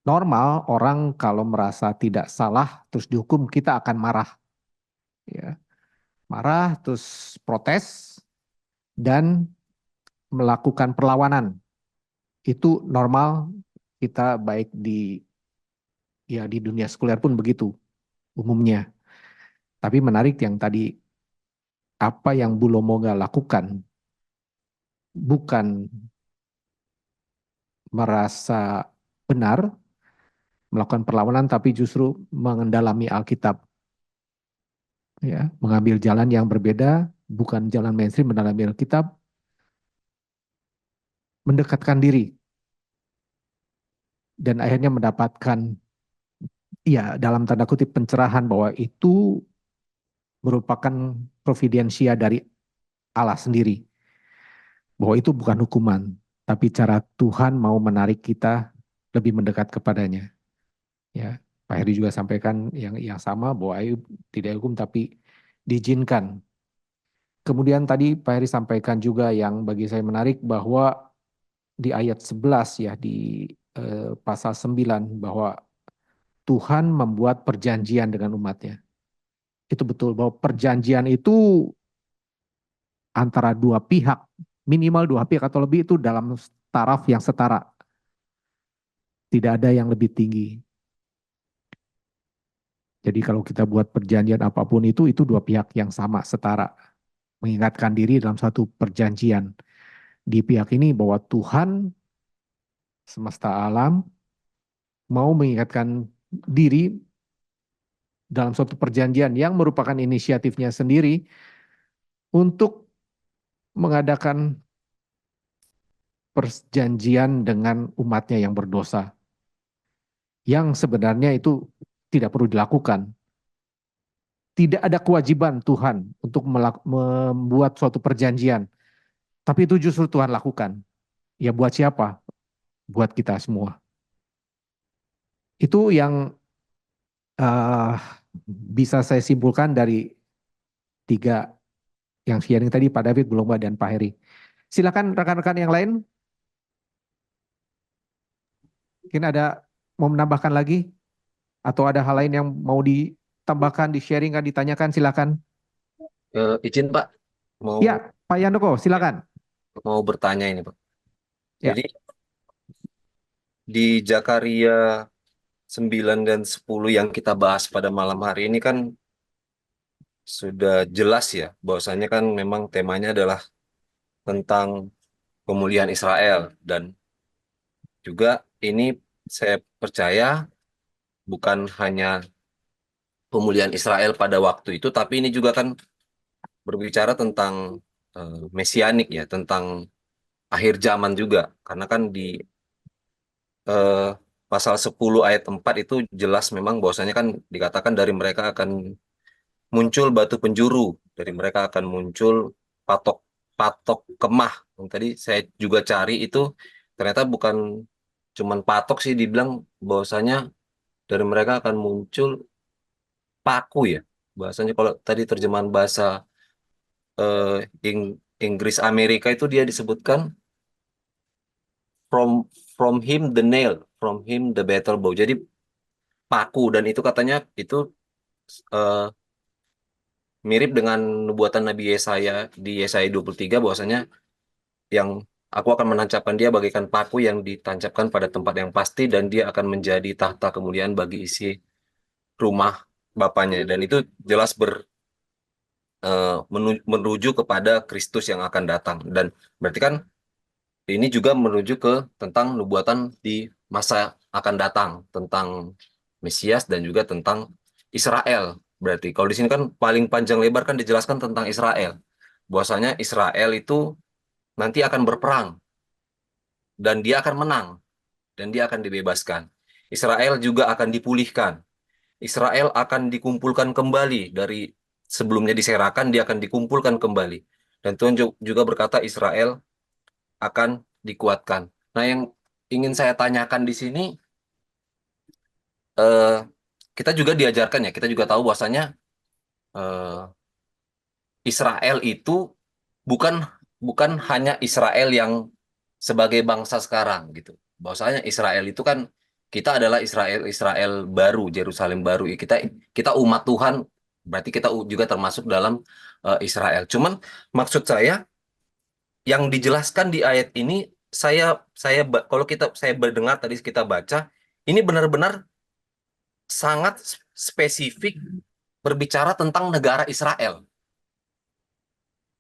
Normal orang kalau merasa tidak salah, terus dihukum, kita akan marah. Ya. Marah, terus protes, dan melakukan perlawanan. Itu normal, kita baik di dunia sekuler pun begitu umumnya. Tapi menarik yang tadi, apa yang Bulumongga lakukan bukan merasa benar, melakukan perlawanan, tapi justru mengendalami Alkitab, ya, mengambil jalan yang berbeda, bukan jalan mainstream, mendalami Alkitab, mendekatkan diri, dan akhirnya mendapatkan, ya, dalam tanda kutip pencerahan bahwa itu merupakan providensia dari Allah sendiri, bahwa itu bukan hukuman, tapi cara Tuhan mau menarik kita lebih mendekat kepadanya. Ya, Pak Heri juga sampaikan yang sama, bahwa Ayub tidak hukum tapi diizinkan. Kemudian tadi Pak Heri sampaikan juga yang bagi saya menarik, bahwa di ayat 11 ya, di pasal 9, bahwa Tuhan membuat perjanjian dengan umatnya. Itu betul, bahwa perjanjian itu antara dua pihak, minimal dua pihak atau lebih, itu dalam taraf yang setara. Tidak ada yang lebih tinggi. Jadi kalau kita buat perjanjian apapun itu dua pihak yang sama, setara. Mengingatkan diri dalam satu perjanjian. Di pihak ini bahwa Tuhan semesta alam mau mengingatkan diri dalam suatu perjanjian yang merupakan inisiatifnya sendiri untuk mengadakan perjanjian dengan umatnya yang berdosa. Yang sebenarnya itu tidak perlu dilakukan. Tidak ada kewajiban Tuhan untuk membuat suatu perjanjian. Tapi itu justru Tuhan lakukan. Ya buat siapa? Buat kita semua. Itu yang bisa saya simpulkan dari 3 yang sharing tadi, Pak David, Bu Lomba, dan Pak Heri. Silakan rekan-rekan yang lain. Mungkin ada mau menambahkan lagi? Atau ada hal lain yang mau ditambahkan, di-sharing, ditanyakan, silakan. Izin Pak, mau Ya, Pak Yandoko, silakan. bertanya ini Pak. Ya. Jadi di Zakaria 9 dan 10 yang kita bahas pada malam hari ini kan sudah jelas ya, bahwasanya kan memang temanya adalah tentang pemulihan Israel, dan juga ini saya percaya bukan hanya pemulihan Israel pada waktu itu, tapi ini juga kan berbicara tentang mesianik ya, tentang akhir zaman juga, karena kan di eh, pasal 10 ayat 4 itu jelas memang bahwasanya kan dikatakan dari mereka akan muncul batu penjuru, dari mereka akan muncul patok patok kemah. Yang tadi saya juga cari itu ternyata bukan cuman patok sih, dibilang bahwasanya dari mereka akan muncul paku ya. Bahasanya kalau tadi terjemahan bahasa eh, Inggris Amerika itu dia disebutkan from from him the nail, from him the battle bow. Jadi paku, dan itu katanya itu eh, mirip dengan nubuatan Nabi Yesaya di Yesaya 23, bahwasanya yang aku akan menancapkan dia bagaikan paku yang ditancapkan pada tempat yang pasti, dan dia akan menjadi tahta kemuliaan bagi isi rumah Bapaknya, dan itu jelas menuju kepada Kristus yang akan datang. Dan berarti kan ini juga menuju ke tentang nubuatan di masa akan datang tentang Mesias dan juga tentang Israel. Berarti kalau di sini kan paling panjang lebar kan dijelaskan tentang Israel. Bahwasanya Israel itu nanti akan berperang dan dia akan menang dan dia akan dibebaskan. Israel juga akan dipulihkan. Israel akan dikumpulkan kembali dari sebelumnya diserahkan, dia akan dikumpulkan kembali. Dan Tuhan juga berkata Israel akan dikuatkan. Nah, yang ingin saya tanyakan di sini, eh, kita juga diajarkan ya, kita juga tahu bahwasanya eh, Israel itu bukan bukan hanya Israel yang sebagai bangsa sekarang gitu. Bahwasanya Israel itu kan kita adalah Israel baru, Yerusalem baru. Kita kita umat Tuhan, berarti kita juga termasuk dalam Israel. Cuman maksud saya yang dijelaskan di ayat ini, kalau saya mendengar tadi kita baca, ini benar-benar sangat spesifik berbicara tentang negara Israel.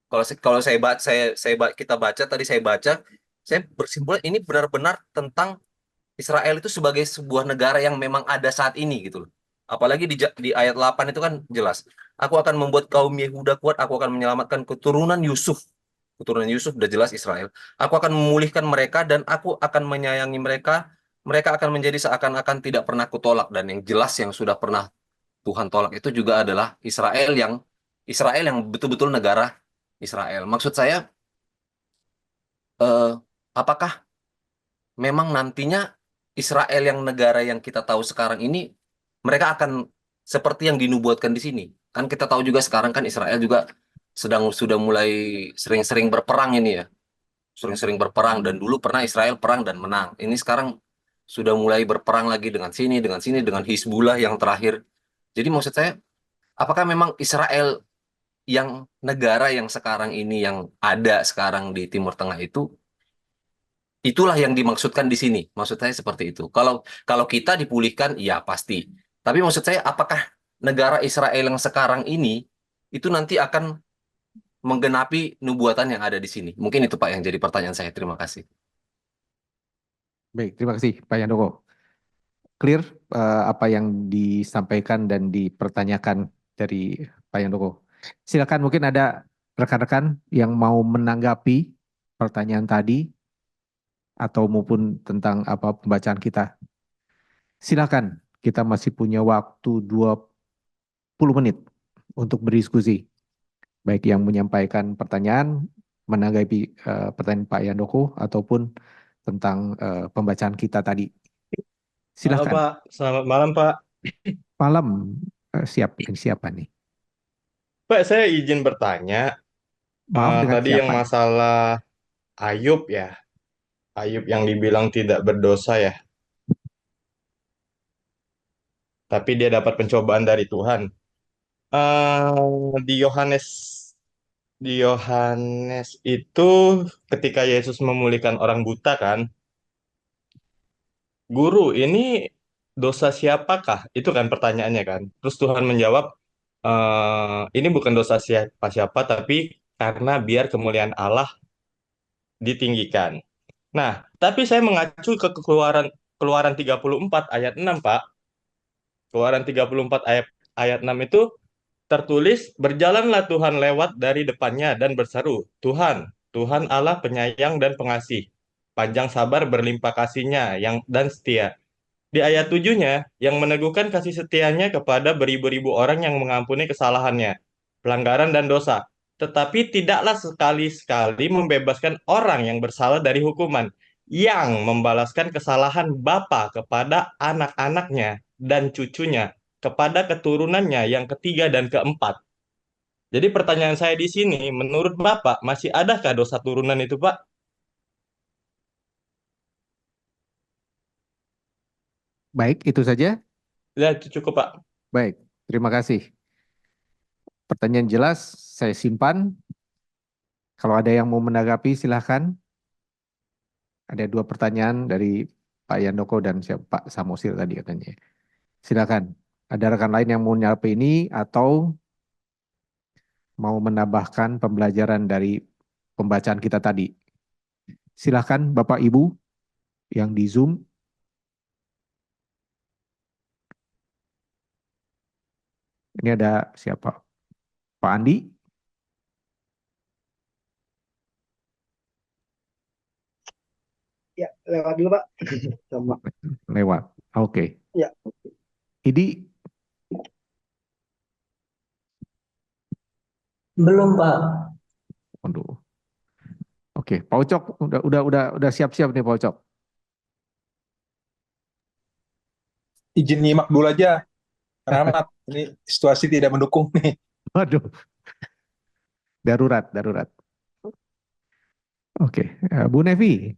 Kalau saya baca, kita baca tadi, saya baca saya bersimpulan ini benar-benar tentang Israel itu sebagai sebuah negara yang memang ada saat ini gitu loh. Apalagi di ayat 8 itu kan jelas. Aku akan membuat kaum Yehuda kuat, aku akan menyelamatkan keturunan Yusuf. Keturunan Yusuf udah jelas Israel. Aku akan memulihkan mereka dan aku akan menyayangi mereka. Mereka akan menjadi seakan-akan tidak pernah kutolak. Dan yang jelas yang sudah pernah Tuhan tolak itu juga adalah Israel yang betul-betul negara Israel. Maksud saya, apakah memang nantinya Israel yang negara yang kita tahu sekarang ini mereka akan seperti yang dinubuatkan di sini. Kan kita tahu juga sekarang kan Israel juga sudah mulai sering-sering berperang ini ya. Sering-sering berperang dan dulu pernah Israel perang dan menang. Ini sekarang sudah mulai berperang lagi dengan sini dengan Hizbullah yang terakhir. Jadi maksud saya, apakah memang Israel yang negara yang sekarang ini yang ada sekarang di Timur Tengah itu itulah yang dimaksudkan di sini. Maksud saya seperti itu. Kalau kalau kita dipulihkan, ya pasti. Tapi maksud saya, apakah negara Israel yang sekarang ini itu nanti akan menggenapi nubuatan yang ada di sini? Mungkin itu Pak yang jadi pertanyaan saya. Terima kasih. Baik, terima kasih Pak Yandoko. Clear apa yang disampaikan dan dipertanyakan dari Pak Yandoko. Silakan, mungkin ada rekan-rekan yang mau menanggapi pertanyaan tadi atau maupun tentang apa pembacaan kita. Silakan, kita masih punya waktu 20 menit untuk berdiskusi. Baik yang menyampaikan pertanyaan, menanggapi pertanyaan Pak Yandoko ataupun tentang pembacaan kita tadi. Halo Silakan. Pak, selamat malam Pak. Malam, siapa nih? Pak, saya izin bertanya. Maaf, dengan Tadi yang siapa? masalah Ayub ya, Ayub yang dibilang tidak berdosa ya, tapi dia dapat pencobaan dari Tuhan. Di Yohanes itu ketika Yesus memulihkan orang buta kan, Guru, ini dosa siapakah? Itu kan pertanyaannya kan. Terus Tuhan menjawab, ini bukan dosa siapa-siapa, tapi karena biar kemuliaan Allah ditinggikan. Nah, tapi saya mengacu ke Keluaran 34 ayat 6, Pak. Keluaran 34 ayat 6 itu tertulis, berjalanlah Tuhan lewat dari depannya dan berseru, Tuhan, Tuhan Allah penyayang dan pengasih, panjang sabar berlimpah kasihnya dan setia. Di ayat 7-nya, yang meneguhkan kasih setianya kepada beribu-ribu orang yang mengampuni kesalahannya, pelanggaran dan dosa. Tetapi tidaklah sekali-sekali membebaskan orang yang bersalah dari hukuman, yang membalaskan kesalahan bapa kepada anak-anaknya dan cucunya, kepada keturunannya yang ketiga dan keempat. Jadi pertanyaan saya di sini, menurut Bapak, masih adakah dosa turunan itu, Pak? Baik, itu saja. Ya, itu cukup, Pak. Baik, terima kasih. Pertanyaan jelas, saya simpan. Kalau ada yang mau menanggapi, silahkan. Ada 2 pertanyaan dari Pak Yandoko dan Pak Samusil tadi katanya. Silakan. Ada rekan lain yang mau menanggapi ini atau mau menambahkan pembelajaran dari pembacaan kita tadi. Silakan Bapak Ibu yang di Zoom. Ini ada siapa? Pak Andi? Ya, lewat dulu Pak. Sama. Lewat. Oke. Ya. Idi? Belum Pak. Aduh. Oke, Pak Ucok udah siap-siap nih Pak Ucok. Izin nyimak dulu aja, Rahmat. Ini situasi tidak mendukung nih. Waduh. Darurat. Oke, Bu Nevi.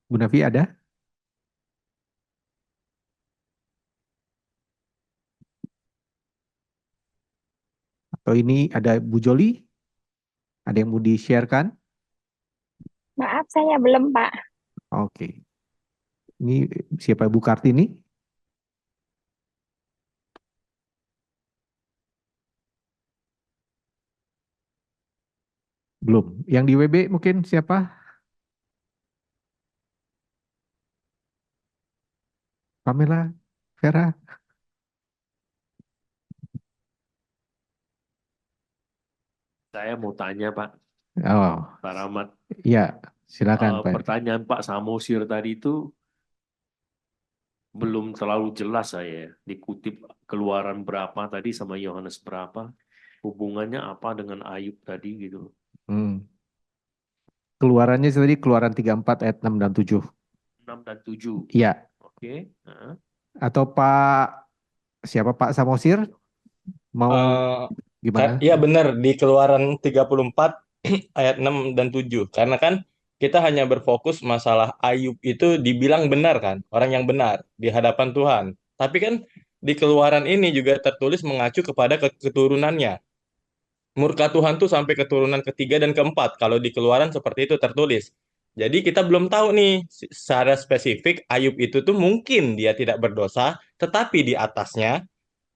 Bu Nevi ada? Atau ini ada Bu Joli? Ada yang mau di-share-kan? Maaf, saya belum, Pak. Oke. Ini siapa Bu Kartini? Belum. Yang di WB mungkin siapa? Pamela, Vera? Saya mau tanya Pak, Oh, Pak Rahmat. iya, silakan Pak. Pertanyaan Pak Samosir tadi itu belum terlalu jelas saya. Dikutip Keluaran berapa tadi sama Yohanes berapa. Hubungannya apa dengan Ayub tadi gitu. Keluarannya tadi Keluaran 34 ayat 6 dan 7. 6 dan 7. Iya. Oke. Atau siapa Pak Samosir? Mau gimana? Iya benar, di Keluaran 34 ayat 6 dan 7. Karena kan kita hanya berfokus masalah Ayub itu dibilang benar kan, orang yang benar di hadapan Tuhan. Tapi kan di Keluaran ini juga tertulis mengacu kepada keturunannya. Murka Tuhan tuh sampai keturunan ketiga dan keempat. Kalau di Keluaran seperti itu tertulis. Jadi kita belum tahu nih secara spesifik Ayub itu tuh mungkin dia tidak berdosa, tetapi di atasnya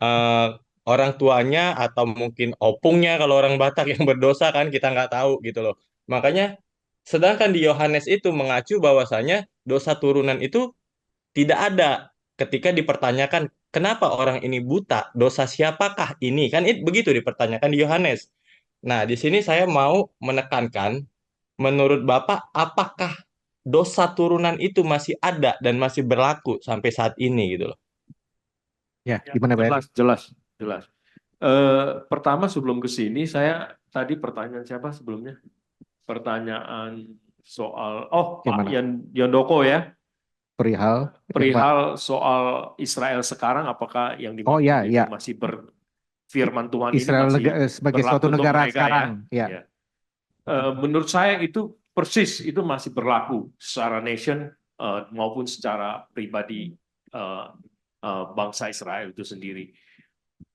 eh, orang tuanya atau mungkin opungnya kalau orang Batak yang berdosa kan kita nggak tahu gitu loh. Makanya sedangkan di Yohanes itu mengacu bahwasanya dosa turunan itu tidak ada ketika dipertanyakan kenapa orang ini buta, dosa siapakah ini? Kan begitu dipertanyakan di Yohanes. Nah, di sini saya mau menekankan menurut Bapak apakah dosa turunan itu masih ada dan masih berlaku sampai saat ini gitu loh. Ya, gimana Pak? Jelas. Pertama sebelum ke sini saya tadi pertanyaan siapa sebelumnya? Pertanyaan soal Pak Yondoko ya. Perihal soal Israel sekarang apakah yang dimaksud itu masih firman Tuhan Israel ini masih sebagai suatu negara sekarang ya. Menurut saya itu persis itu masih berlaku secara nation maupun secara pribadi bangsa Israel itu sendiri.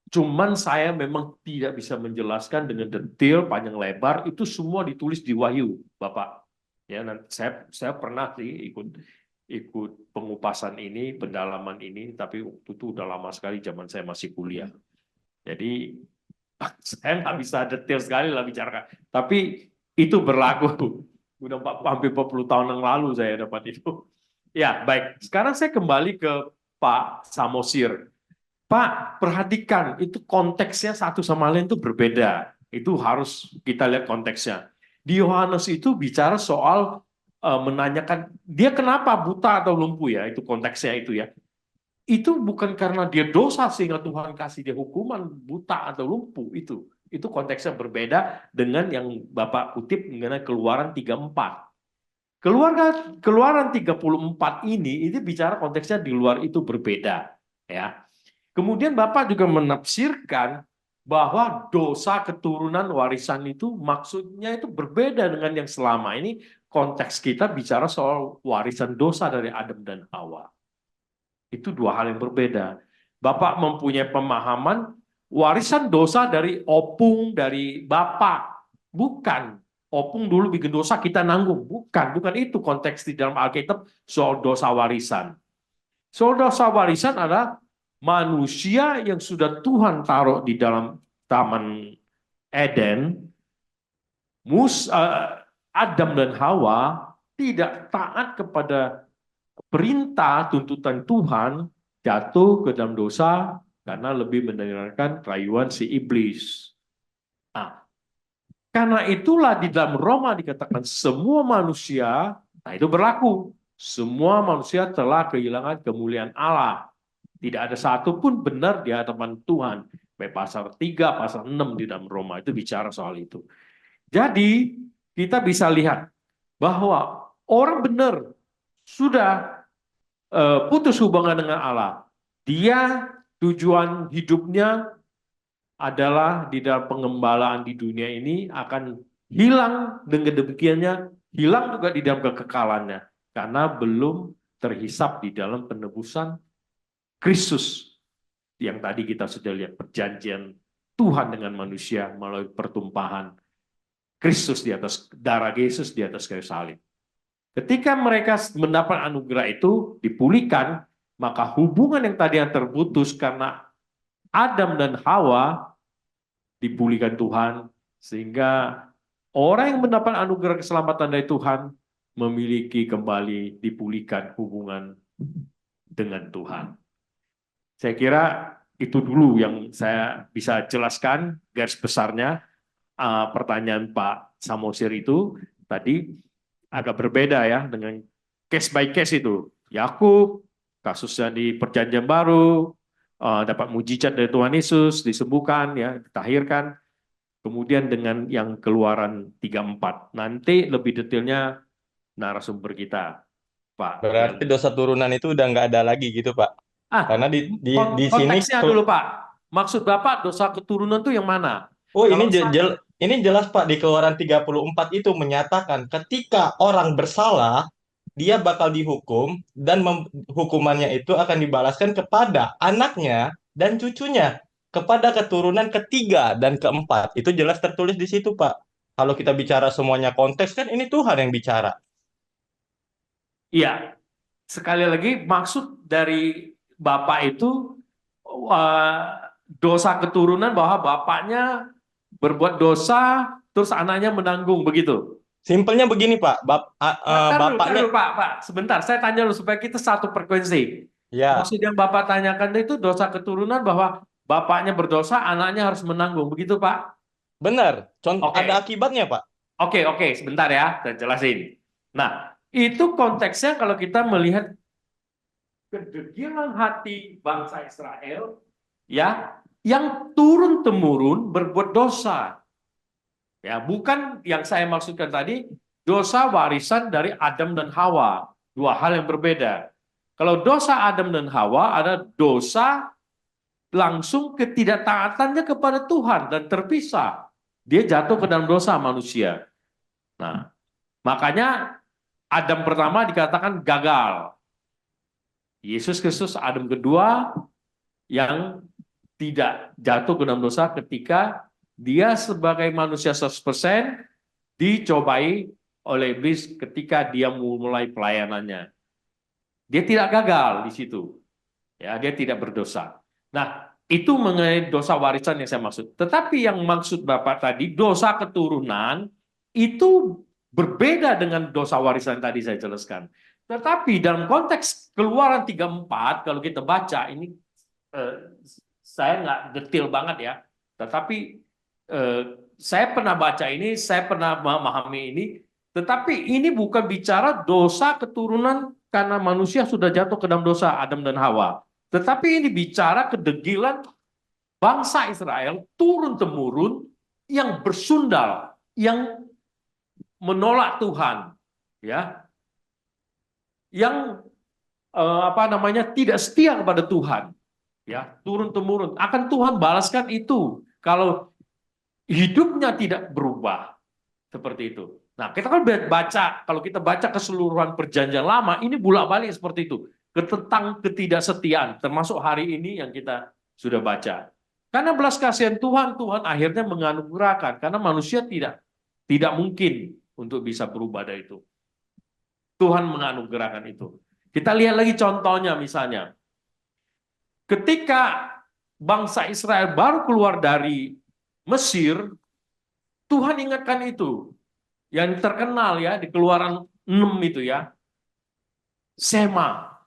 Cuman saya memang tidak bisa menjelaskan dengan detail panjang lebar, itu semua ditulis di Wahyu, Bapak. Ya, nanti saya pernah sih ikut pengupasan ini, pendalaman ini, tapi waktu itu udah lama sekali zaman saya masih kuliah. Jadi saya nggak bisa detail sekali lah bicarakan, tapi itu berlaku. Udah hampir 40 tahun yang lalu saya dapat itu. Ya, baik. Sekarang saya kembali ke Pak Samosir. Pak, perhatikan itu konteksnya satu sama lain itu berbeda. Itu harus kita lihat konteksnya. Di Yohanes itu bicara soal menanyakan dia kenapa buta atau lumpuh ya, itu konteksnya itu ya. Itu bukan karena dia dosa sehingga Tuhan kasih dia hukuman buta atau lumpuh itu. Itu konteksnya berbeda dengan yang Bapak kutip mengenai Keluaran 34. Keluaran 34 ini bicara konteksnya di luar itu berbeda ya. Kemudian Bapak juga menafsirkan bahwa dosa keturunan warisan itu maksudnya itu berbeda dengan yang selama ini konteks kita bicara soal warisan dosa dari Adam dan Hawa. Itu dua hal yang berbeda. Bapak mempunyai pemahaman warisan dosa dari opung, dari bapak. Bukan. Opung dulu bikin dosa kita nanggung. Bukan itu konteks di dalam Alkitab soal dosa warisan. Soal dosa warisan adalah manusia yang sudah Tuhan taruh di dalam Taman Eden, Adam dan Hawa tidak taat kepada perintah tuntutan Tuhan, jatuh ke dalam dosa karena lebih mendengarkan rayuan si iblis. Nah, karena itulah di dalam Roma dikatakan semua manusia, nah itu berlaku. Semua manusia telah kehilangan kemuliaan Allah. Tidak ada satupun benar di hadapan Tuhan. Baik pasal 3, pasal 6 di dalam Roma itu bicara soal itu. Jadi kita bisa lihat bahwa orang benar sudah putus hubungan dengan Allah. Dia tujuan hidupnya adalah di dalam pengembalaan di dunia ini akan hilang dengan demikiannya, hilang juga di dalam kekekalannya. Karena belum terhisap di dalam penebusan Kristus yang tadi kita sudah lihat perjanjian Tuhan dengan manusia melalui pertumpahan Kristus di atas darah Yesus di atas kayu salib. Ketika mereka mendapat anugerah itu dipulihkan, maka hubungan yang tadi yang terputus karena Adam dan Hawa dipulihkan Tuhan, sehingga orang yang mendapat anugerah keselamatan dari Tuhan memiliki kembali dipulihkan hubungan dengan Tuhan. Saya kira itu dulu yang saya bisa jelaskan garis besarnya. Pertanyaan Pak Samosir itu tadi agak berbeda ya dengan case by case itu. Yakub kasusnya di Perjanjian Baru dapat mujizat dari Tuhan Yesus, disembuhkan ya, ditahirkan. Kemudian dengan yang Keluaran 34. Nanti lebih detailnya narasumber kita, Pak. Berarti dosa turunan itu udah nggak ada lagi gitu, Pak. Karena di sini konteksnya dulu, Pak. Maksud Bapak dosa keturunan itu yang mana? Oh, ini jelas Pak, di Keluaran 34 itu menyatakan ketika orang bersalah, dia bakal dihukum dan hukumannya itu akan dibalaskan kepada anaknya dan cucunya, kepada keturunan ketiga dan keempat. Itu jelas tertulis di situ, Pak. Kalau kita bicara semuanya konteks, kan ini Tuhan yang bicara. Iya. Sekali lagi maksud dari Bapak itu dosa keturunan bahwa bapaknya berbuat dosa, terus anaknya menanggung, begitu? Simpelnya begini, Pak. Bapaknya... Pak, sebentar. Saya tanya dulu supaya kita satu frekuensi. Ya. Maksud yang Bapak tanyakan itu dosa keturunan bahwa bapaknya berdosa, anaknya harus menanggung, begitu Pak? Benar. Ada akibatnya, Pak. Oke, sebentar ya, saya jelasin. Nah, itu konteksnya kalau kita melihat kedegilan hati bangsa Israel, ya, yang turun-temurun berbuat dosa. Ya, bukan yang saya maksudkan tadi, dosa warisan dari Adam dan Hawa. Dua hal yang berbeda. Kalau dosa Adam dan Hawa ada dosa langsung ketidaktaatannya kepada Tuhan dan terpisah. Dia jatuh ke dalam dosa manusia. Nah, makanya Adam pertama dikatakan gagal. Yesus Kristus Adam kedua yang tidak jatuh ke dalam dosa ketika dia sebagai manusia 100% dicobai oleh iblis ketika dia mulai pelayanannya. Dia tidak gagal di situ. Ya, dia tidak berdosa. Nah, itu mengenai dosa warisan yang saya maksud. Tetapi yang maksud Bapak tadi, dosa keturunan itu berbeda dengan dosa warisan yang tadi saya jelaskan. Tetapi dalam konteks Keluaran 34, kalau kita baca, ini saya nggak detail banget ya, tetapi saya pernah baca ini, saya pernah memahami ini, tetapi ini bukan bicara dosa keturunan karena manusia sudah jatuh ke dalam dosa Adam dan Hawa. Tetapi ini bicara kedegilan bangsa Israel turun-temurun yang bersundal, yang menolak Tuhan, ya, yang tidak setia kepada Tuhan, ya, turun-temurun. Akan Tuhan balaskan itu kalau hidupnya tidak berubah seperti itu. Nah, kita kan baca, kalau kita baca keseluruhan Perjanjian Lama, ini bolak-balik seperti itu. Tentang ketidaksetiaan, termasuk hari ini yang kita sudah baca. Karena belas kasihan Tuhan, Tuhan akhirnya menganugerahkan, karena manusia tidak mungkin untuk bisa berubah dari itu. Tuhan menganugerahkan itu. Kita lihat lagi contohnya misalnya. Ketika bangsa Israel baru keluar dari Mesir, Tuhan ingatkan itu. Yang terkenal ya di Keluaran 6 itu ya. Sema.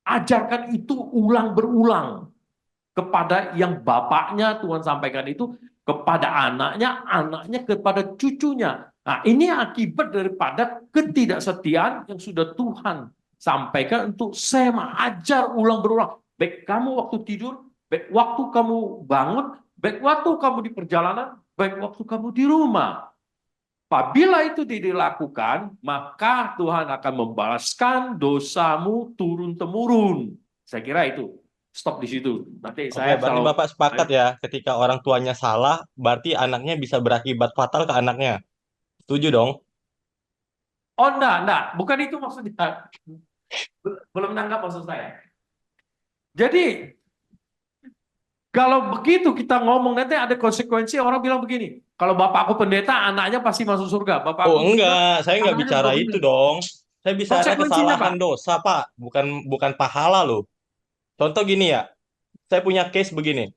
Ajarkan itu ulang berulang kepada yang bapaknya Tuhan sampaikan itu kepada anaknya, anaknya kepada cucunya. Nah, ini akibat daripada ketidaksetiaan yang sudah Tuhan sampaikan untuk sema, ajar ulang berulang. Baik kamu waktu tidur, baik waktu kamu bangun, baik waktu kamu di perjalanan, baik waktu kamu di rumah. Apabila itu dilakukan, maka Tuhan akan membalaskan dosamu turun-temurun. Saya kira itu. Stop di situ. Nanti saya berarti Bapak sepakat ya, ketika orang tuanya salah, berarti anaknya bisa berakibat fatal ke anaknya. Setuju dong? Oh, enggak. Bukan itu maksudnya. Belum menangkap maksud saya. Jadi, kalau begitu kita ngomong, nanti ada konsekuensi, orang bilang begini, kalau bapakku pendeta, anaknya pasti masuk surga. Bapakku enggak, saya enggak bicara itu dong. Saya bisa ada Konsekuensinya, Pak. kesalahan dosa, Pak, bukan pahala loh. Contoh gini ya, saya punya case begini.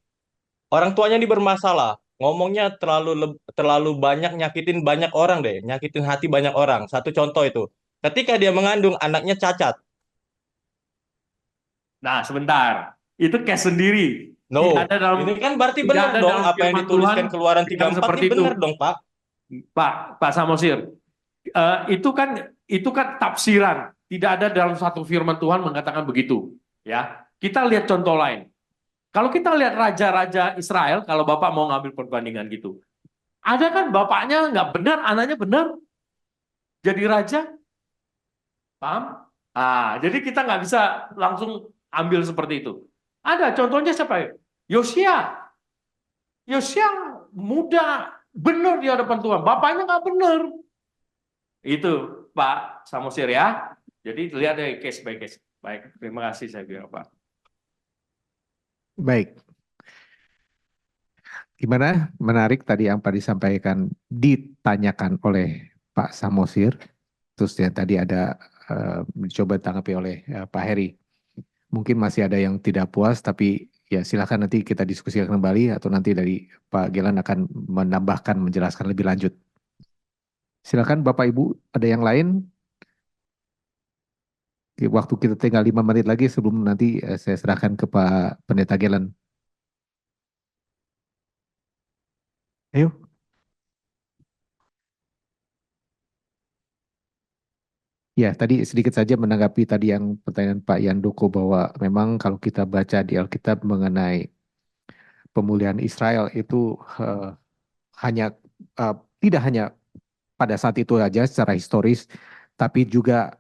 Orang tuanya ini bermasalah, ngomongnya terlalu banyak, nyakitin banyak orang deh, nyakitin hati banyak orang. Satu contoh itu, ketika dia mengandung anaknya cacat. Nah, sebentar. Itu case sendiri. Tidak No, ada dalam ini kan berarti tidak benar ada dong dalam apa yang firman dituliskan Tuhan Keluaran yang 34 seperti ini itu. benar dong, Pak. Pak Samosir, itu kan tafsiran. Tidak ada dalam satu firman Tuhan mengatakan begitu. Ya, kita lihat contoh lain. Kalau kita lihat raja-raja Israel, kalau Bapak mau ngambil perbandingan gitu, ada kan bapaknya nggak benar, anaknya benar, jadi raja, paham? Jadi kita nggak bisa langsung ambil seperti itu. Ada contohnya siapa? Yosia. Yosia muda, benar di hadapan Tuhan. Bapaknya nggak benar. Itu Pak Samosir ya. Jadi lihat deh case by case. Baik, terima kasih saya bilang Pak. Baik. Gimana? Menarik tadi yang Pak disampaikan, ditanyakan oleh Pak Samosir. Terus yang tadi ada dicoba tanggapi oleh Pak Heri. Mungkin masih ada yang tidak puas, tapi ya silakan nanti kita diskusikan kembali atau nanti dari Pak Gelan akan menambahkan, menjelaskan lebih lanjut. Silakan Bapak Ibu, ada yang lain? Waktu kita tinggal 5 menit lagi sebelum nanti saya serahkan ke Pak Pendeta Gelan. Ayo. Ya, tadi sedikit saja menanggapi tadi yang pertanyaan Pak Yandoko bahwa memang kalau kita baca di Alkitab mengenai pemulihan Israel itu tidak hanya pada saat itu saja secara historis, tapi juga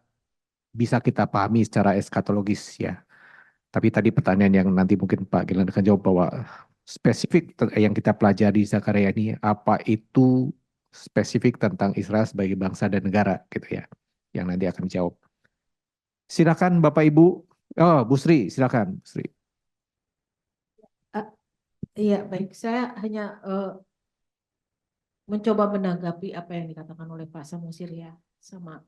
bisa kita pahami secara eskatologis ya. Tapi tadi pertanyaan yang nanti mungkin Pak Gilang akan jawab bahwa spesifik yang kita pelajari Zakaria ini apa itu spesifik tentang Israel sebagai bangsa dan negara gitu ya, yang nanti akan dijawab. Silakan Bapak Ibu. Oh, Bu Sri, silakan Bu Sri. Iya, baik. Saya hanya mencoba menanggapi apa yang dikatakan oleh Pak Samosir ya, sama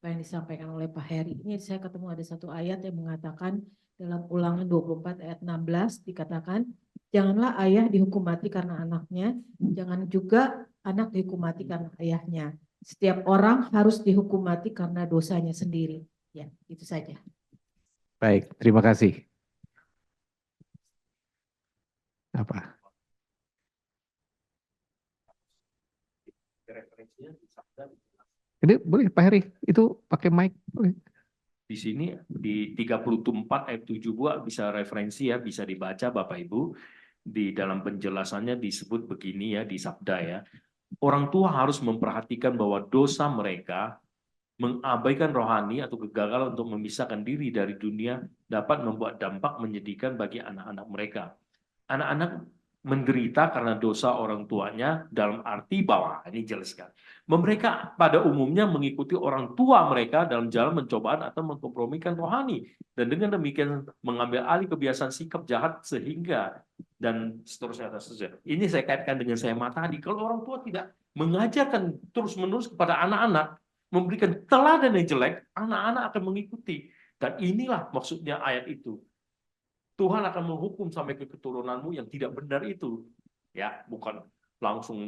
apa yang disampaikan oleh Pak Heri. Ini saya ketemu ada satu ayat yang mengatakan dalam Ulangan 24 ayat 16 dikatakan, janganlah ayah dihukum mati karena anaknya, jangan juga anak dihukum mati karena ayahnya. Setiap orang harus dihukum mati karena dosanya sendiri. Ya, itu saja. Baik, terima kasih. Apa? Ini boleh Pak Heri, itu pakai mic. Boleh. Di sini di 34 ayat 7 bisa referensi ya, bisa dibaca Bapak Ibu. Di dalam penjelasannya disebut begini ya, di sabda ya. Orang tua harus memperhatikan bahwa dosa mereka mengabaikan rohani atau kegagalan untuk memisahkan diri dari dunia dapat membuat dampak menyedihkan bagi anak-anak mereka. Anak-anak menderita karena dosa orang tuanya dalam arti bahwa ini jelas kan. Mereka pada umumnya mengikuti orang tua mereka dalam jalan mencobaan atau mengkompromikan rohani dan dengan demikian mengambil alih kebiasaan sikap jahat sehingga dan seterusnya. Ini saya kaitkan dengan saya tadi. Kalau orang tua tidak mengajarkan terus-menerus kepada anak-anak, memberikan teladan yang jelek, anak-anak akan mengikuti. Dan inilah maksudnya ayat itu. Tuhan akan menghukum sampai ke keturunanmu yang tidak benar itu. Ya, bukan langsung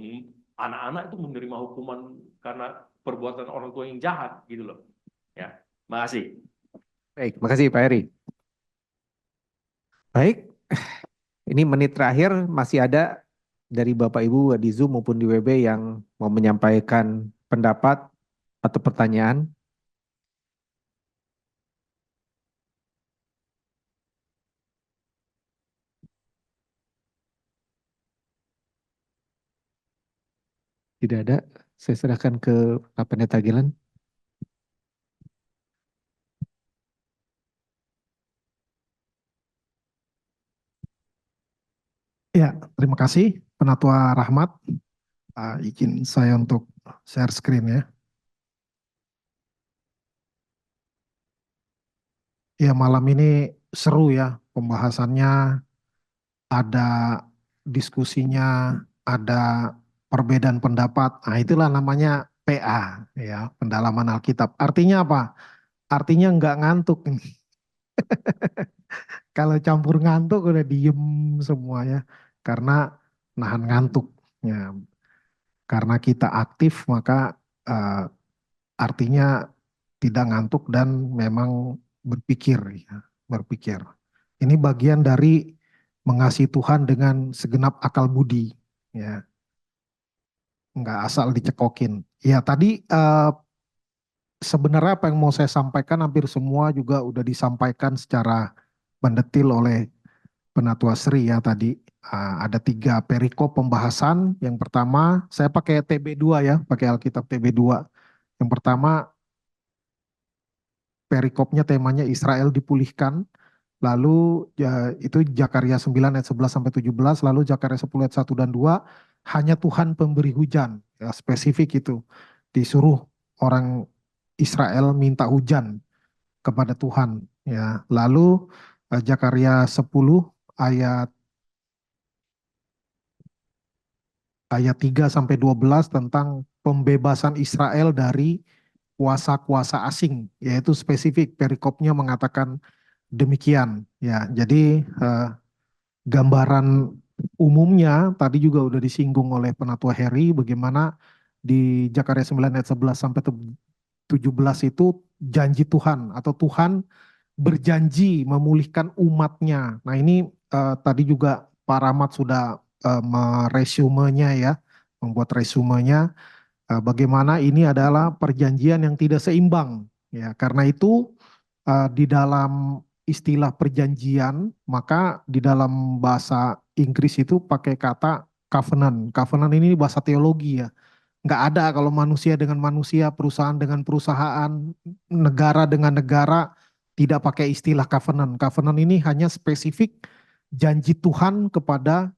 anak-anak itu menerima hukuman karena perbuatan orang tua yang jahat gitu loh. Ya, makasih. Baik, makasih Pak Heri. Baik, ini menit terakhir masih ada dari Bapak Ibu di Zoom maupun di WB yang mau menyampaikan pendapat atau pertanyaan. Tidak ada, saya serahkan ke Pak Pendeta Gilan. Ya, terima kasih Penatua Rahmat. Izin saya untuk share screen ya. Ya, malam ini seru ya pembahasannya, ada diskusinya, ada perbedaan pendapat. Nah, itulah namanya PA ya, pendalaman Alkitab. Artinya apa? artinya nggak ngantuk. Kalau campur ngantuk udah diem semuanya karena nahan ngantuk. Ya, karena kita aktif maka eh, artinya tidak ngantuk dan memang berpikir, ya, berpikir. Ini bagian dari mengasihi Tuhan dengan segenap akal budi, ya, nggak asal dicekokin. Ya tadi sebenarnya apa yang mau saya sampaikan hampir semua juga udah disampaikan secara mendetil oleh Penatua Sri ya tadi. Ada 3 perikop pembahasan. Yang pertama, saya pakai TB2 ya, pakai Alkitab TB2. Yang pertama, perikopnya temanya Israel dipulihkan. Lalu ya, itu Zakaria 9 ayat 11 sampai 17, lalu Zakaria 10 ayat 1 dan 2, hanya Tuhan pemberi hujan. Ya, spesifik itu. Disuruh orang Israel minta hujan kepada Tuhan ya. Lalu Zakaria 10 ayat 3 sampai 12 tentang pembebasan Israel dari kuasa-kuasa asing, yaitu spesifik perikopnya mengatakan demikian ya. Jadi gambaran umumnya tadi juga udah disinggung oleh Penatua Heri bagaimana di Zakaria 9 ayat 11 sampai 17 itu janji Tuhan atau Tuhan berjanji memulihkan umatnya. Nah ini tadi juga Pak Rahmat sudah meresumenya ya, membuat resumenya bagaimana ini adalah perjanjian yang tidak seimbang ya. Karena itu di dalam istilah perjanjian maka di dalam bahasa Inggris itu pakai kata covenant. Covenant ini bahasa teologi ya. Nggak ada kalau manusia dengan manusia, perusahaan dengan perusahaan, negara dengan negara tidak pakai istilah covenant. Covenant ini hanya spesifik janji Tuhan kepada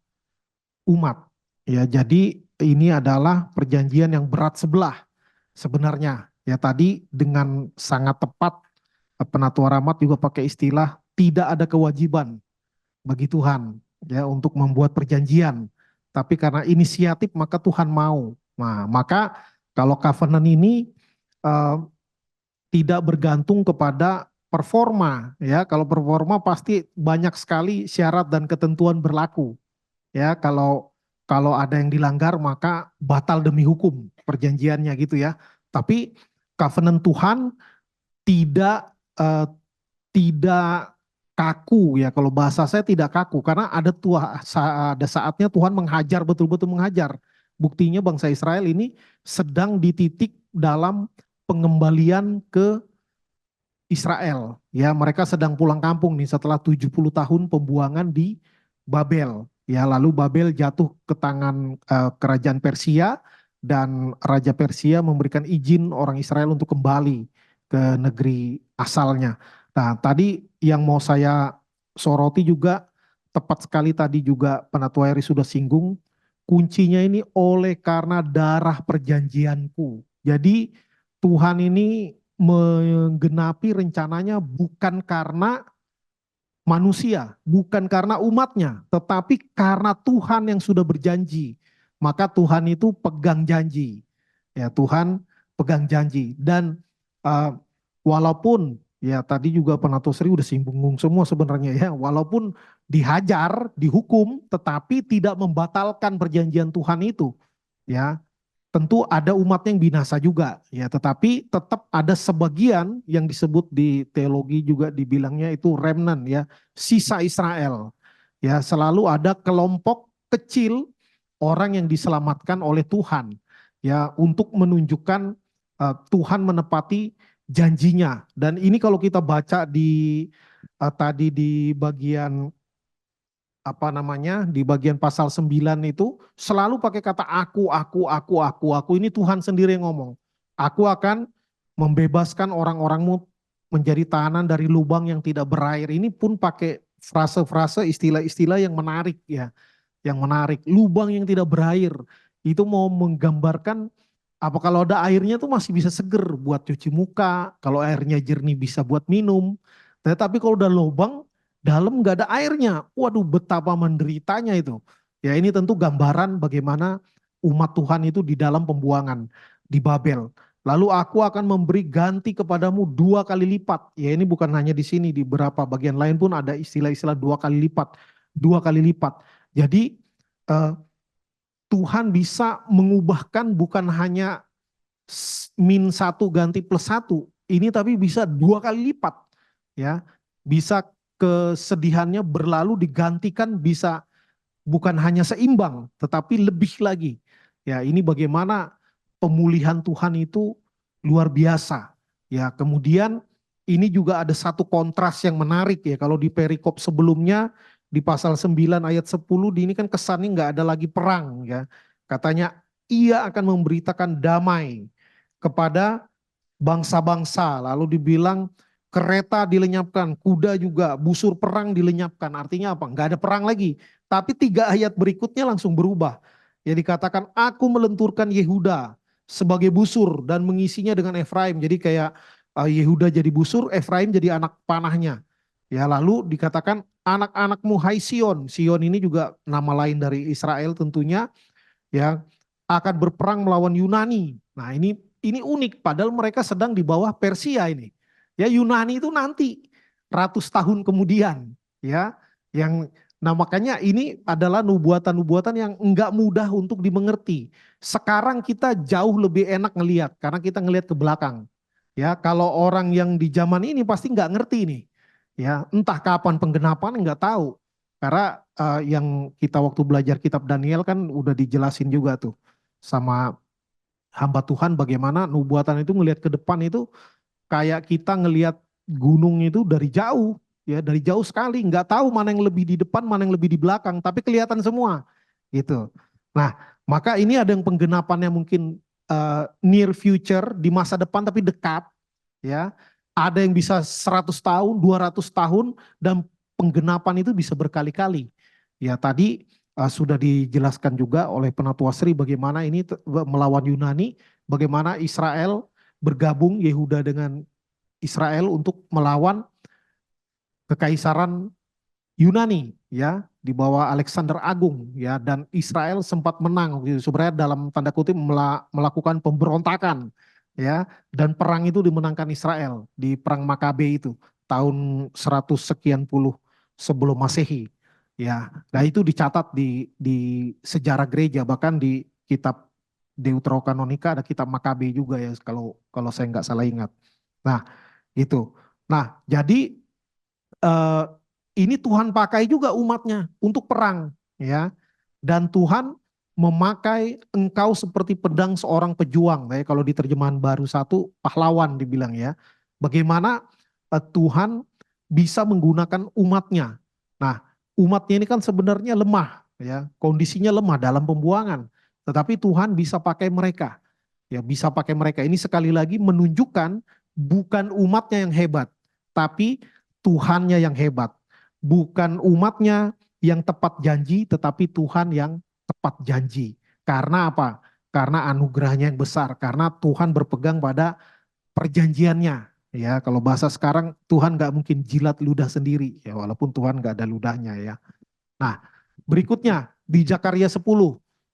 umat. Ya, jadi ini adalah perjanjian yang berat sebelah sebenarnya. Ya tadi dengan sangat tepat Penatua Rahmat juga pakai istilah tidak ada kewajiban bagi Tuhan ya untuk membuat perjanjian. Tapi karena inisiatif maka Tuhan mau. Nah, maka kalau covenant ini tidak bergantung kepada performa ya. Kalau performa pasti banyak sekali syarat dan ketentuan berlaku. Ya, kalau ada yang dilanggar maka batal demi hukum perjanjiannya gitu ya. Tapi covenant Tuhan tidak tidak kaku ya. Kalau bahasa saya tidak kaku karena ada saatnya Tuhan menghajar, betul-betul menghajar. Buktinya bangsa Israel ini sedang dititik dalam pengembalian ke Israel. Ya, mereka sedang pulang kampung nih setelah 70 tahun pembuangan di Babel. Ya, lalu Babel jatuh ke tangan kerajaan Persia dan Raja Persia memberikan izin orang Israel untuk kembali ke negeri asalnya. Nah, tadi yang mau saya soroti juga tepat sekali tadi juga Penatua Eri sudah singgung, kuncinya ini oleh karena darah perjanjianku. Jadi Tuhan ini menggenapi rencananya bukan karena manusia, bukan karena umatnya, tetapi karena Tuhan yang sudah berjanji. Maka Tuhan itu pegang janji. Ya, Tuhan pegang janji. Dan walaupun ya tadi juga Penatua Sri udah singgung semua sebenarnya ya, walaupun dihajar, dihukum, tetapi tidak membatalkan perjanjian Tuhan itu. Ya, tentu ada umat yang binasa juga ya, tetapi tetap ada sebagian yang disebut di teologi juga dibilangnya itu remnant ya, sisa Israel. Ya, selalu ada kelompok kecil orang yang diselamatkan oleh Tuhan ya untuk menunjukkan Tuhan menepati janjinya. Dan ini kalau kita baca di tadi di bagian di bagian pasal 9 itu selalu pakai kata aku. Ini Tuhan sendiri yang ngomong. Aku akan membebaskan orang-orangmu menjadi tahanan dari lubang yang tidak berair. Ini pun pakai frase-frase, istilah-istilah yang menarik ya. Yang menarik. Lubang yang tidak berair. Itu mau menggambarkan apa kalau ada airnya tuh masih bisa seger buat cuci muka. Kalau airnya jernih bisa buat minum. Tetapi kalau udah lubang dalam nggak ada airnya, waduh betapa menderitanya itu. Ya ini tentu gambaran bagaimana umat Tuhan itu di dalam pembuangan di Babel. Lalu aku akan memberi ganti kepadamu 2 kali lipat. Ya ini bukan hanya di sini, di beberapa bagian lain pun ada istilah-istilah 2 kali lipat. 2 kali lipat. Jadi Tuhan bisa mengubahkan bukan hanya -1 ganti +1. Ini tapi bisa 2 kali lipat. Ya, bisa kesedihannya berlalu digantikan, bisa bukan hanya seimbang tetapi lebih lagi. Ya, ini bagaimana pemulihan Tuhan itu luar biasa. Ya, kemudian ini juga ada satu kontras yang menarik ya. Kalau di perikop sebelumnya di pasal 9 ayat 10 ini kan kesannya nggak ada lagi perang ya. Katanya ia akan memberitakan damai kepada bangsa-bangsa. Lalu dibilang kereta dilenyapkan, kuda juga, busur perang dilenyapkan. Artinya apa? Nggak ada perang lagi. Tapi 3 ayat berikutnya langsung berubah. Ya dikatakan aku melenturkan Yehuda sebagai busur dan mengisinya dengan Efraim. Jadi kayak Yehuda jadi busur, Efraim jadi anak panahnya. Ya lalu dikatakan anak-anakmu hai Sion. Sion ini juga nama lain dari Israel tentunya. Ya akan berperang melawan Yunani. Nah ini unik padahal mereka sedang di bawah Persia ini. Ya Yunani itu nanti ratus tahun kemudian ya yang makanya ini adalah nubuatan-nubuatan yang enggak mudah untuk dimengerti. Sekarang kita jauh lebih enak ngelihat karena kita ngelihat ke belakang. Ya kalau orang yang di zaman ini pasti enggak ngerti nih. Ya entah kapan penggenapan enggak tahu. Karena yang kita waktu belajar kitab Daniel kan udah dijelasin juga tuh sama hamba Tuhan bagaimana nubuatan itu ngelihat ke depan itu kayak kita ngelihat gunung itu dari jauh. Ya dari jauh sekali, nggak tahu mana yang lebih di depan, mana yang lebih di belakang, tapi kelihatan semua, gitu. Nah, maka ini ada yang penggenapannya mungkin near future di masa depan tapi dekat, ya. Ada yang bisa 100 tahun, 200 tahun, dan penggenapan itu bisa berkali-kali. Ya tadi sudah dijelaskan juga oleh Penatua Sri bagaimana ini melawan Yunani, bagaimana Israel bergabung Yehuda dengan Israel untuk melawan kekaisaran Yunani ya di bawah Alexander Agung ya dan Israel sempat menang sebenarnya dalam tanda kutip melakukan pemberontakan ya dan perang itu dimenangkan Israel di perang Makabe itu tahun 100 sekian puluh sebelum Masehi ya. Nah itu dicatat di sejarah gereja bahkan di kitab Deuterokanonika ada kitab Makabe juga ya kalau saya nggak salah ingat. Nah itu. Nah jadi ini Tuhan pakai juga umatnya untuk perang ya dan Tuhan memakai engkau seperti pedang seorang pejuang ya kalau di terjemahan baru 1 pahlawan dibilang ya bagaimana Tuhan bisa menggunakan umatnya. Nah umatnya ini kan sebenarnya lemah ya kondisinya lemah dalam pembuangan tetapi Tuhan bisa pakai mereka ya bisa pakai mereka ini sekali lagi menunjukkan bukan umatnya yang hebat tapi Tuhannya yang hebat, bukan umatnya yang tepat janji, tetapi Tuhan yang tepat janji. Karena apa? Karena anugerahnya yang besar, karena Tuhan berpegang pada perjanjiannya. Ya, kalau bahasa sekarang Tuhan nggak mungkin jilat ludah sendiri, ya walaupun Tuhan nggak ada ludahnya ya. Nah, berikutnya di Zakaria 10,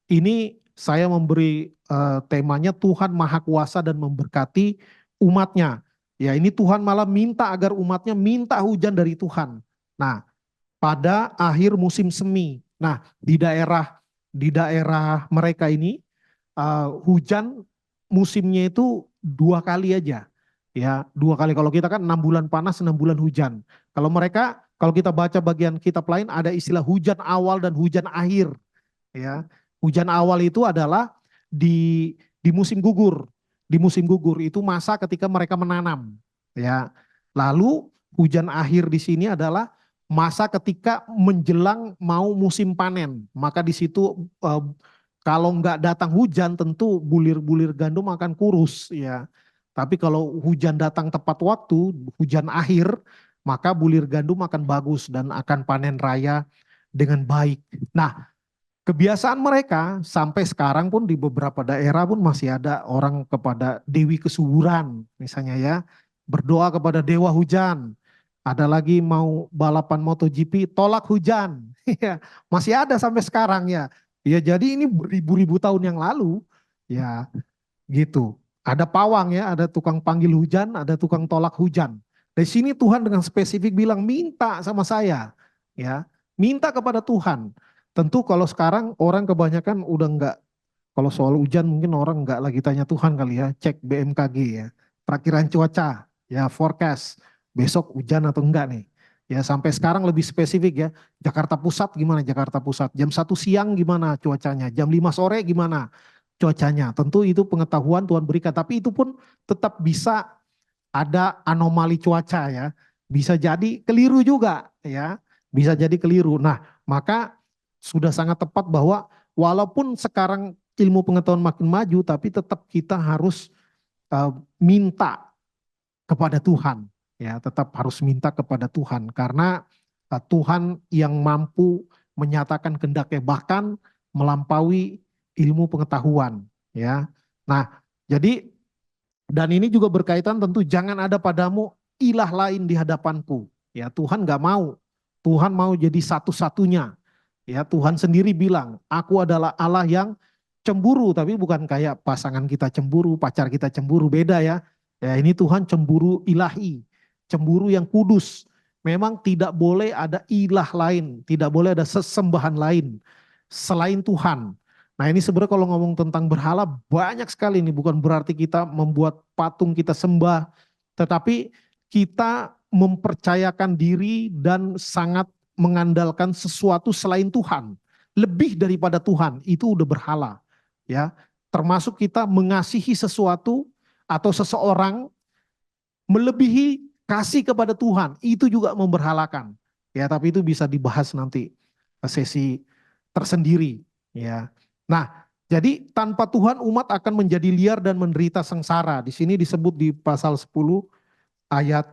ini saya memberi temanya Tuhan Maha Kuasa dan memberkati umatnya. Ya ini Tuhan malah minta agar umatnya minta hujan dari Tuhan. Nah pada akhir musim semi. Nah di daerah mereka ini hujan musimnya itu 2 kali aja. Ya 2 kali kalau kita kan 6 bulan panas 6 bulan hujan. Kalau mereka kalau kita baca bagian kitab lain ada istilah hujan awal dan hujan akhir. Ya hujan awal itu adalah di musim gugur. Di musim gugur itu masa ketika mereka menanam ya. Lalu hujan akhir di sini adalah masa ketika menjelang mau musim panen. Maka di situ kalau nggak datang hujan tentu bulir-bulir gandum akan kurus ya. Tapi kalau hujan datang tepat waktu, hujan akhir, maka bulir gandum akan bagus dan akan panen raya dengan baik. Nah, kebiasaan mereka sampai sekarang pun di beberapa daerah pun masih ada orang kepada Dewi Kesuburan misalnya ya. Berdoa kepada Dewa Hujan. Ada lagi mau balapan MotoGP tolak hujan. Masih ada sampai sekarang ya. Ya jadi ini beribu-ribu tahun yang lalu ya gitu. Ada pawang ya, ada tukang panggil hujan, ada tukang tolak hujan. Dari sini Tuhan dengan spesifik bilang minta sama saya, ya, minta kepada Tuhan. Tentu kalau sekarang orang kebanyakan udah enggak, kalau soal hujan mungkin orang enggak lagi tanya Tuhan kali ya, cek BMKG ya, perakiraan cuaca, ya forecast, besok hujan atau enggak nih. Ya sampai sekarang lebih spesifik ya, Jakarta Pusat gimana Jakarta Pusat, jam 1 siang gimana cuacanya, jam 5 sore gimana cuacanya. Tentu itu pengetahuan Tuhan berikan, tapi itu pun tetap bisa ada anomali cuaca ya. Bisa jadi keliru juga ya. Bisa jadi keliru. Nah, maka sudah sangat tepat bahwa walaupun sekarang ilmu pengetahuan makin maju, tapi tetap kita harus minta kepada Tuhan. Ya, tetap harus minta kepada Tuhan karena Tuhan yang mampu menyatakan kehendaknya bahkan melampaui ilmu pengetahuan, ya. Nah, jadi dan ini juga berkaitan tentu jangan ada padamu ilah lain di hadapanku. Ya, Tuhan nggak mau. Tuhan mau jadi satu-satunya. Ya, Tuhan sendiri bilang, aku adalah Allah yang cemburu, tapi bukan kayak pasangan kita cemburu, pacar kita cemburu, beda ya. Ya, ini Tuhan cemburu ilahi, cemburu yang kudus. Memang tidak boleh ada ilah lain, tidak boleh ada sesembahan lain selain Tuhan. Nah ini sebenarnya kalau ngomong tentang berhala banyak sekali ini, bukan berarti kita membuat patung kita sembah, tetapi kita mempercayakan diri dan sangat mengandalkan sesuatu selain Tuhan, lebih daripada Tuhan, itu udah berhala. Ya, termasuk kita mengasihi sesuatu atau seseorang melebihi kasih kepada Tuhan, itu juga memberhalakan. Ya, tapi itu bisa dibahas nanti sesi tersendiri, ya. Nah, jadi tanpa Tuhan umat akan menjadi liar dan menderita sengsara. Di sini disebut di pasal 10 ayat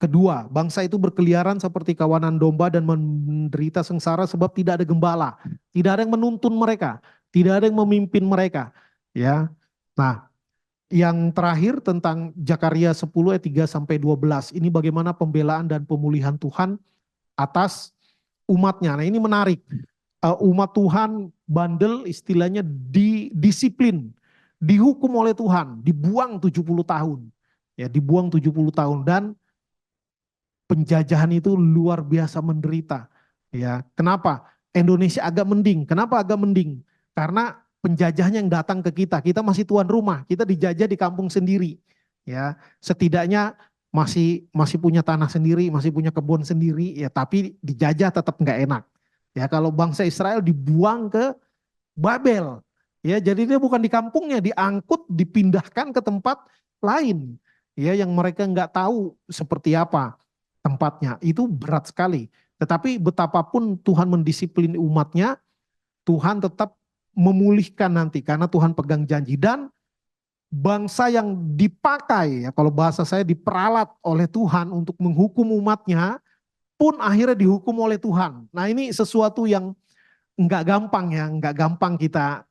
kedua, bangsa itu berkeliaran seperti kawanan domba dan menderita sengsara sebab tidak ada gembala, tidak ada yang menuntun mereka, tidak ada yang memimpin mereka, ya. Nah, yang terakhir tentang Zakaria 10 ayat 3 sampai 12, ini bagaimana pembelaan dan pemulihan Tuhan atas umatnya. Nah, ini menarik. Umat Tuhan bandel istilahnya disiplin, dihukum oleh Tuhan, dibuang 70 tahun. Ya, dibuang 70 tahun dan penjajahan itu luar biasa menderita. Ya, kenapa? Indonesia agak mending. Kenapa agak mending? Karena penjajahnya yang datang ke kita masih tuan rumah, kita dijajah di kampung sendiri. Ya, setidaknya masih punya tanah sendiri, masih punya kebun sendiri, ya tapi dijajah tetap nggak enak. Ya, kalau bangsa Israel dibuang ke Babel, ya jadi dia bukan di kampungnya, diangkut, dipindahkan ke tempat lain, ya yang mereka nggak tahu seperti apa tempatnya. Itu berat sekali. Tetapi betapapun Tuhan mendisiplin umatnya, Tuhan tetap memulihkan nanti karena Tuhan pegang janji. Dan bangsa yang dipakai, ya kalau bahasa saya diperalat oleh Tuhan untuk menghukum umatnya, pun akhirnya dihukum oleh Tuhan. Nah ini sesuatu yang nggak gampang ya, nggak gampang kita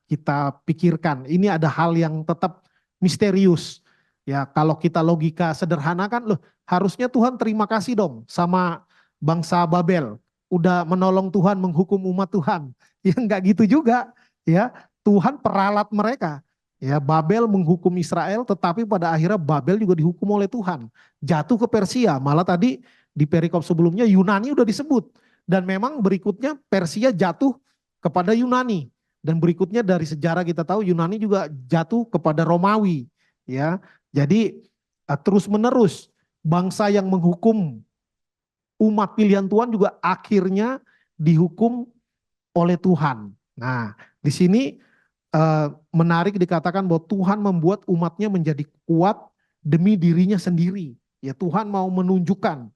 pikirkan. Ini ada hal yang tetap misterius. Ya kalau kita logika sederhanakan, loh harusnya Tuhan terima kasih dong sama bangsa Babel, udah menolong Tuhan menghukum umat Tuhan. Ya nggak gitu juga. Ya Tuhan peralat mereka. Ya Babel menghukum Israel, tetapi pada akhirnya Babel juga dihukum oleh Tuhan. Jatuh ke Persia, malah tadi di perikop sebelumnya Yunani udah disebut. Dan memang berikutnya Persia jatuh kepada Yunani. Dan berikutnya dari sejarah kita tahu Yunani juga jatuh kepada Romawi. Ya, jadi terus menerus bangsa yang menghukum umat pilihan Tuhan juga akhirnya dihukum oleh Tuhan. Nah, di sini menarik dikatakan bahwa Tuhan membuat umatnya menjadi kuat demi dirinya sendiri. Ya Tuhan mau menunjukkan,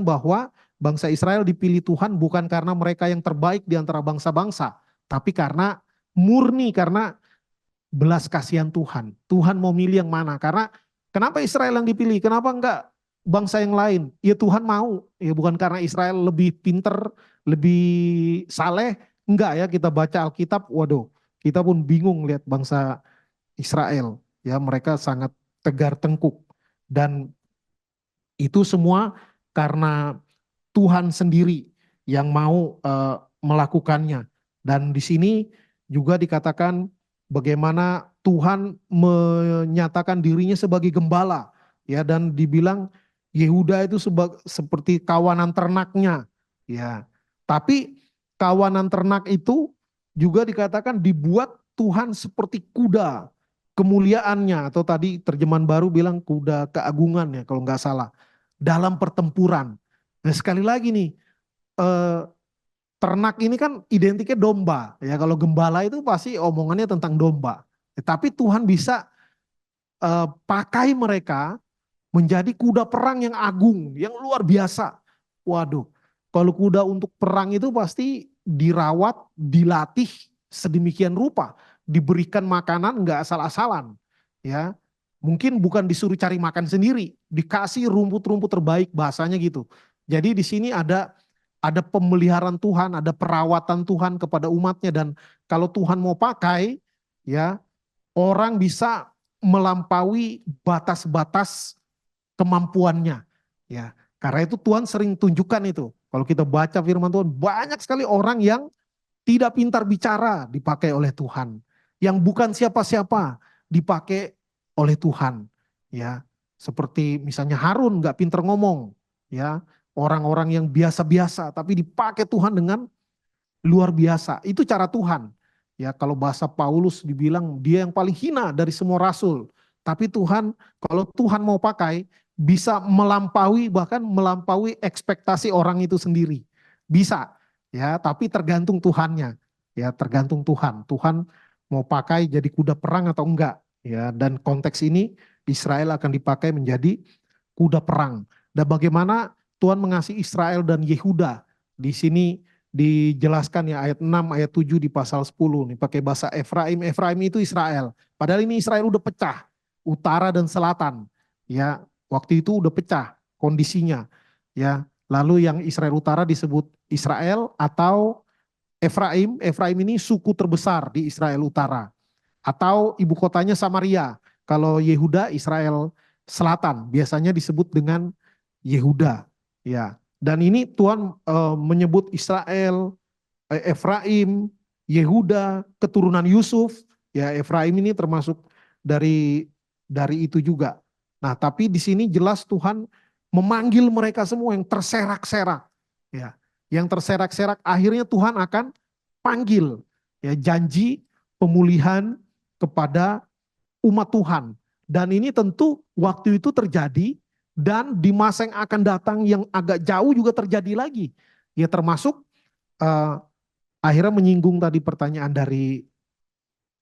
bahwa bangsa Israel dipilih Tuhan bukan karena mereka yang terbaik di antara bangsa-bangsa, tapi karena murni karena belas kasihan Tuhan. Tuhan mau milih yang mana? Karena kenapa Israel yang dipilih? Kenapa enggak bangsa yang lain? Ya Tuhan mau. Ya bukan karena Israel lebih pinter, lebih saleh. Enggak ya, kita baca Alkitab, waduh, kita pun bingung lihat bangsa Israel. Ya mereka sangat tegar tengkuk. Dan itu semua karena Tuhan sendiri yang mau melakukannya. Dan di sini juga dikatakan bagaimana Tuhan menyatakan dirinya sebagai gembala, ya, dan dibilang Yehuda itu seperti kawanan ternaknya, ya. Tapi kawanan ternak itu juga dikatakan dibuat Tuhan seperti kuda kemuliaannya, atau tadi terjemahan baru bilang kuda keagungan, ya kalau nggak salah, dalam pertempuran. Nah sekali lagi nih, ternak ini kan identiknya domba, ya kalau gembala itu pasti omongannya tentang domba. Tapi Tuhan bisa pakai mereka menjadi kuda perang yang agung, yang luar biasa. Waduh, kalau kuda untuk perang itu pasti dirawat, dilatih sedemikian rupa, diberikan makanan nggak asal-asalan, ya. Mungkin bukan disuruh cari makan sendiri, dikasih rumput-rumput terbaik, bahasanya gitu. Jadi di sini ada pemeliharaan Tuhan, ada perawatan Tuhan kepada umatnya, dan kalau Tuhan mau pakai, ya, orang bisa melampaui batas-batas kemampuannya, ya. Karena itu Tuhan sering tunjukkan itu. Kalau kita baca firman Tuhan, banyak sekali orang yang tidak pintar bicara dipakai oleh Tuhan, yang bukan siapa-siapa dipakai oleh Tuhan, ya. Seperti misalnya Harun nggak pintar ngomong, ya. Orang-orang yang biasa-biasa tapi dipakai Tuhan dengan luar biasa. Itu cara Tuhan. Ya, kalau bahasa Paulus dibilang dia yang paling hina dari semua rasul. Tapi Tuhan, kalau Tuhan mau pakai, bisa melampaui, bahkan melampaui ekspektasi orang itu sendiri. Bisa, ya, tapi tergantung Tuhannya. Ya, tergantung Tuhan. Tuhan mau pakai jadi kuda perang atau enggak. Ya, dan konteks ini Israel akan dipakai menjadi kuda perang. Dan bagaimana Tuhan mengasihi Israel dan Yehuda. Di sini dijelaskan ya ayat 6, ayat 7 di pasal 10 nih pakai bahasa Efraim. Efraim itu Israel. Padahal ini Israel udah pecah, utara dan selatan. Ya, waktu itu udah pecah kondisinya. Ya, lalu yang Israel utara disebut Israel atau Efraim. Efraim ini suku terbesar di Israel utara. Atau ibu kotanya Samaria. Kalau Yehuda, Israel selatan, biasanya disebut dengan Yehuda. Ya, dan ini Tuhan menyebut Israel, Efraim, Yehuda, keturunan Yusuf. Ya, Efraim ini termasuk dari itu juga. Nah, tapi di sini jelas Tuhan memanggil mereka semua yang terserak-serak. Ya, yang terserak-serak akhirnya Tuhan akan panggil, ya, janji pemulihan kepada umat Tuhan. Dan ini tentu waktu itu terjadi. Dan di masa yang akan datang yang agak jauh juga terjadi lagi. Ya termasuk akhirnya menyinggung tadi pertanyaan dari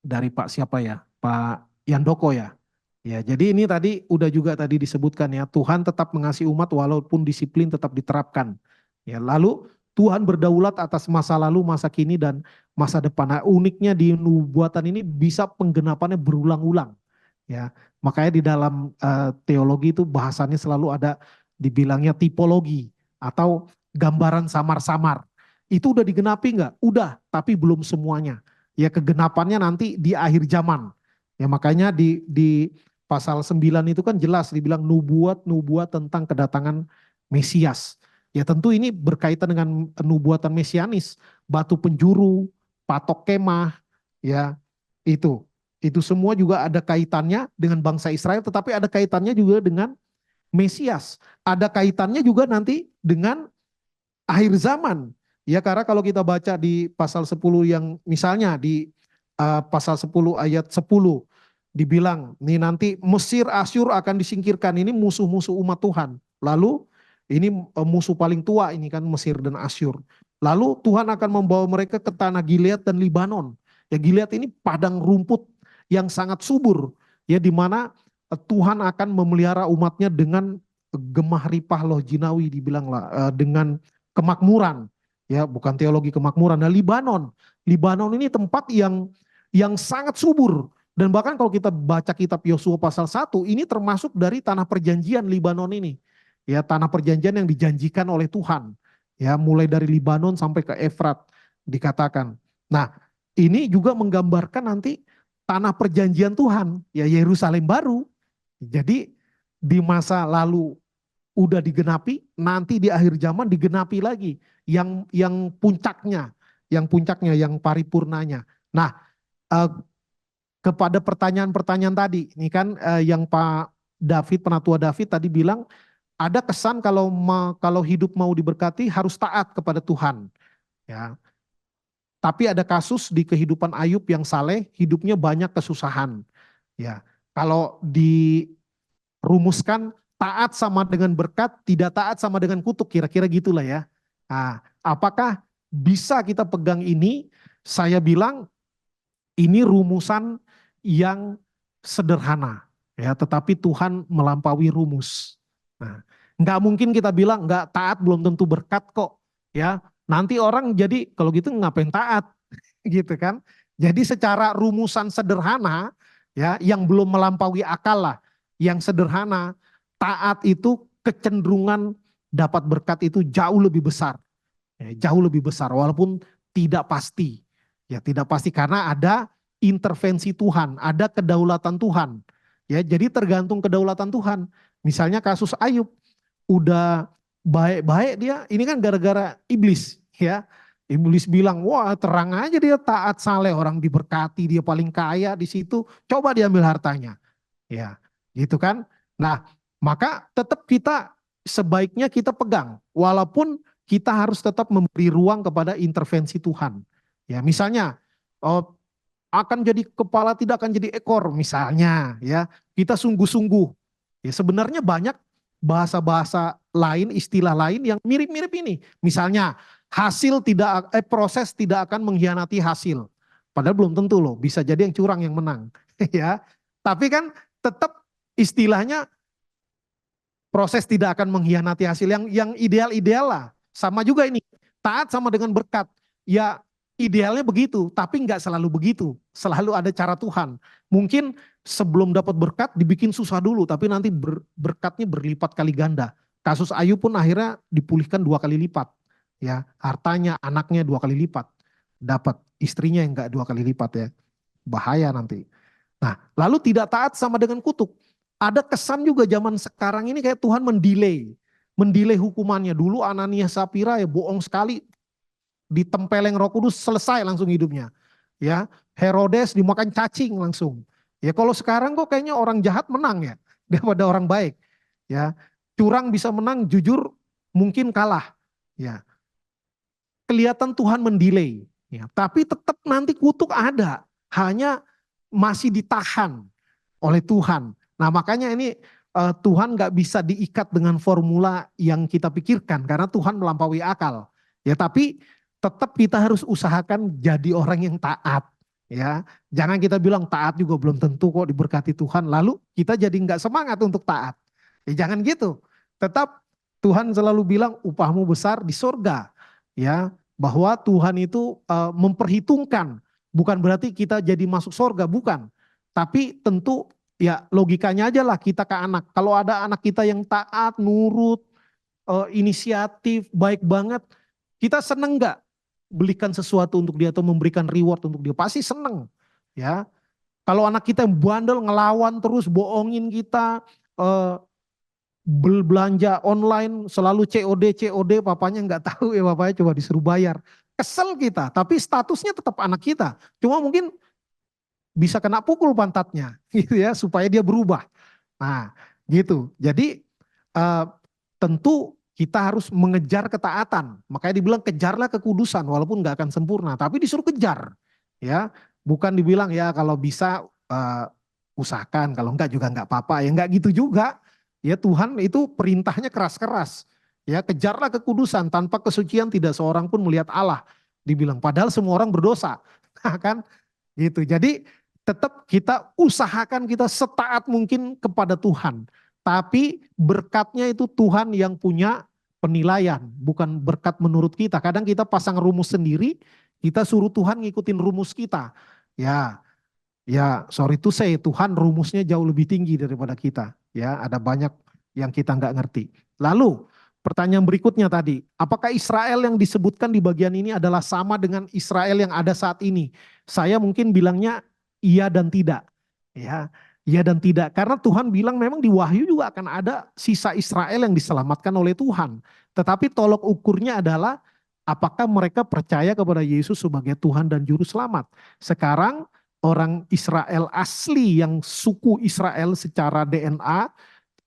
Pak siapa ya? Pak Yandoko ya. Ya, jadi ini tadi udah juga tadi disebutkan ya, Tuhan tetap mengasihi umat walaupun disiplin tetap diterapkan. Ya, lalu Tuhan berdaulat atas masa lalu, masa kini dan masa depan. Nah, uniknya di nubuatan ini bisa penggenapannya berulang-ulang. Ya, makanya di dalam teologi itu bahasannya selalu ada dibilangnya tipologi atau gambaran samar-samar. Itu udah digenapi nggak? Udah, tapi belum semuanya. Ya kegenapannya nanti di akhir zaman. Ya makanya di pasal 9 itu kan jelas dibilang nubuat tentang kedatangan Mesias. Ya tentu ini berkaitan dengan nubuatan mesianis, batu penjuru, patok kemah, ya itu. Itu semua juga ada kaitannya dengan bangsa Israel, tetapi ada kaitannya juga dengan Mesias. Ada kaitannya juga nanti dengan akhir zaman. Ya karena kalau kita baca di pasal 10 yang misalnya di pasal 10 ayat 10 dibilang nih nanti Mesir, Asyur akan disingkirkan, ini musuh-musuh umat Tuhan. Lalu ini musuh paling tua ini kan Mesir dan Asyur. Lalu Tuhan akan membawa mereka ke tanah Gilead dan Libanon. Ya Gilead ini padang rumput yang sangat subur, ya di mana Tuhan akan memelihara umatnya dengan gemah ripah loh jinawi dibilanglah dengan kemakmuran, ya bukan teologi kemakmuran. Nah Libanon ini tempat yang sangat subur dan bahkan kalau kita baca kitab Yosua pasal 1 ini termasuk dari tanah perjanjian Libanon ini, ya tanah perjanjian yang dijanjikan oleh Tuhan, ya mulai dari Libanon sampai ke Efrat dikatakan. Nah ini juga menggambarkan nanti tanah perjanjian Tuhan, ya Yerusalem baru. Jadi di masa lalu udah digenapi, nanti di akhir zaman digenapi lagi yang puncaknya, yang paripurnanya. Nah, kepada pertanyaan-pertanyaan tadi. Ini kan yang Pak David, Penatua David tadi bilang, ada kesan kalau hidup mau diberkati harus taat kepada Tuhan. Ya. Tapi ada kasus di kehidupan Ayub yang saleh, hidupnya banyak kesusahan. Ya. Kalau dirumuskan, taat sama dengan berkat, tidak taat sama dengan kutuk, kira-kira gitulah ya. Nah, apakah bisa kita pegang ini? Saya bilang ini rumusan yang sederhana, ya, tetapi Tuhan melampaui rumus. Nah, nggak mungkin kita bilang nggak taat belum tentu berkat kok, ya. Nanti orang jadi kalau gitu ngapain taat, gitu kan? Jadi secara rumusan sederhana, ya, yang belum melampaui akal lah, yang sederhana, taat itu kecenderungan dapat berkat itu jauh lebih besar, ya, jauh lebih besar, walaupun tidak pasti, ya, tidak pasti karena ada intervensi Tuhan, ada kedaulatan Tuhan. Ya, jadi tergantung kedaulatan Tuhan. Misalnya kasus Ayub, udah baik-baik dia, ini kan gara-gara iblis, ya. Iblis bilang, wah terang aja dia taat saleh, orang diberkati, dia paling kaya di situ, coba diambil hartanya. Ya, gitu kan. Nah, maka tetap kita sebaiknya kita pegang, walaupun kita harus tetap memberi ruang kepada intervensi Tuhan. Ya, misalnya, akan jadi kepala tidak akan jadi ekor misalnya, ya, kita sungguh-sungguh. Ya, sebenarnya banyak bahasa-bahasa lain, istilah lain yang mirip-mirip ini. Misalnya proses tidak akan mengkhianati hasil. Padahal belum tentu loh, bisa jadi yang curang yang menang. Ya, tapi kan tetap istilahnya proses tidak akan mengkhianati hasil, yang ideal-ideal lah. Sama juga ini, taat sama dengan berkat. Ya, idealnya begitu, tapi nggak selalu begitu. Selalu ada cara Tuhan. Mungkin sebelum dapat berkat dibikin susah dulu, tapi nanti berkatnya berlipat kali ganda. Kasus Ayub pun akhirnya dipulihkan 2 kali lipat. Ya, hartanya, anaknya 2 kali lipat. Dapat istrinya yang nggak 2 kali lipat ya. Bahaya nanti. Nah, lalu tidak taat sama dengan kutuk. Ada kesan juga zaman sekarang ini kayak Tuhan mendelay hukumannya. Dulu Ananias Sapira ya bohong sekali, ditempeleng Roh Kudus selesai langsung hidupnya. Ya, Herodes dimakan cacing langsung. Ya, kalau sekarang kok kayaknya orang jahat menang ya daripada orang baik. Ya, curang bisa menang, jujur mungkin kalah. Ya, kelihatan Tuhan mendelay. Ya, tapi tetap nanti kutuk ada, hanya masih ditahan oleh Tuhan. Nah, makanya ini Tuhan nggak bisa diikat dengan formula yang kita pikirkan karena Tuhan melampaui akal. Ya, tapi tetap kita harus usahakan jadi orang yang taat, ya. Jangan kita bilang taat juga belum tentu kok diberkati Tuhan, lalu kita jadi nggak semangat untuk taat. Ya, jangan gitu. Tetap Tuhan selalu bilang upahmu besar di surga, ya. Bahwa Tuhan itu memperhitungkan, bukan berarti kita jadi masuk surga, bukan. Tapi tentu ya logikanya aja lah kita ke anak. Kalau ada anak kita yang taat, nurut, inisiatif, baik banget, kita seneng nggak belikan sesuatu untuk dia atau memberikan reward untuk dia? Pasti seneng, ya. Kalau anak kita yang bandel, ngelawan terus, bohongin kita, belanja online selalu COD, papanya nggak tahu ya, papanya coba disuruh bayar. Kesel kita, tapi statusnya tetap anak kita. Cuma mungkin bisa kena pukul pantatnya, gitu ya, supaya dia berubah. Nah, gitu. Jadi tentu kita harus mengejar ketaatan. Makanya dibilang kejarlah kekudusan walaupun nggak akan sempurna, tapi disuruh kejar. Ya, bukan dibilang ya kalau bisa usahakan, kalau enggak juga enggak apa-apa. Ya enggak gitu juga. Ya, Tuhan itu perintahnya keras-keras. Ya, kejarlah kekudusan, tanpa kesucian tidak seorang pun melihat Allah. Dibilang padahal semua orang berdosa. Nah, kan gitu. Jadi tetap kita usahakan kita setaat mungkin kepada Tuhan. Tapi berkatnya itu Tuhan yang punya penilaian, bukan berkat menurut kita. Kadang kita pasang rumus sendiri, kita suruh Tuhan ngikutin rumus kita. Ya, sorry to say, Tuhan rumusnya jauh lebih tinggi daripada kita. Ya, ada banyak yang kita nggak ngerti. Lalu pertanyaan berikutnya tadi, apakah Israel yang disebutkan di bagian ini adalah sama dengan Israel yang ada saat ini? Saya mungkin bilangnya iya dan tidak. Ya, iya dan tidak. Karena Tuhan bilang memang di Wahyu juga akan ada sisa Israel yang diselamatkan oleh Tuhan. Tetapi tolok ukurnya adalah apakah mereka percaya kepada Yesus sebagai Tuhan dan Juru Selamat. Sekarang orang Israel asli yang suku Israel secara DNA,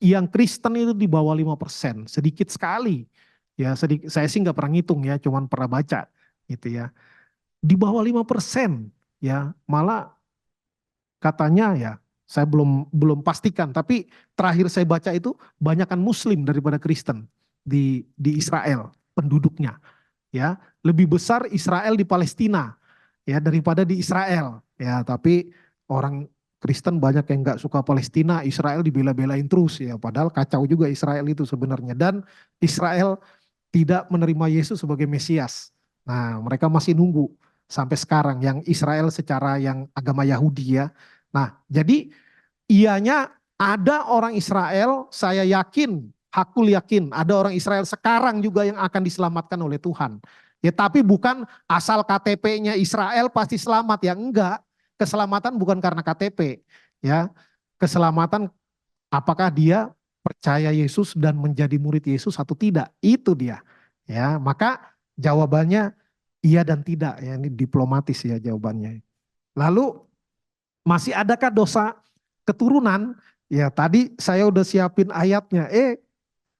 yang Kristen itu di bawah 5%, sedikit sekali. Ya, saya sih nggak pernah ngitung ya, cuman pernah baca gitu ya. Di bawah 5%, ya, malah katanya ya, saya belum pastikan, tapi terakhir saya baca itu banyakkan Muslim daripada Kristen di Israel penduduknya. Ya, lebih besar Israel di Palestina ya daripada di Israel. Ya, tapi orang Kristen banyak yang nggak suka Palestina, Israel dibela-belain terus ya, padahal kacau juga Israel itu sebenarnya. Dan Israel tidak menerima Yesus sebagai Mesias. Nah, mereka masih nunggu sampai sekarang yang Israel secara yang agama Yahudi ya. Nah, jadi ianya ada orang Israel, saya yakin, hakul yakin ada orang Israel sekarang juga yang akan diselamatkan oleh Tuhan. Ya, tapi bukan asal KTP-nya Israel pasti selamat ya, enggak. Keselamatan bukan karena KTP, ya. Keselamatan apakah dia percaya Yesus dan menjadi murid Yesus atau tidak, itu dia. Ya, maka jawabannya iya dan tidak ya, ini diplomatis ya jawabannya. Lalu masih adakah dosa keturunan? Ya, tadi saya udah siapin ayatnya.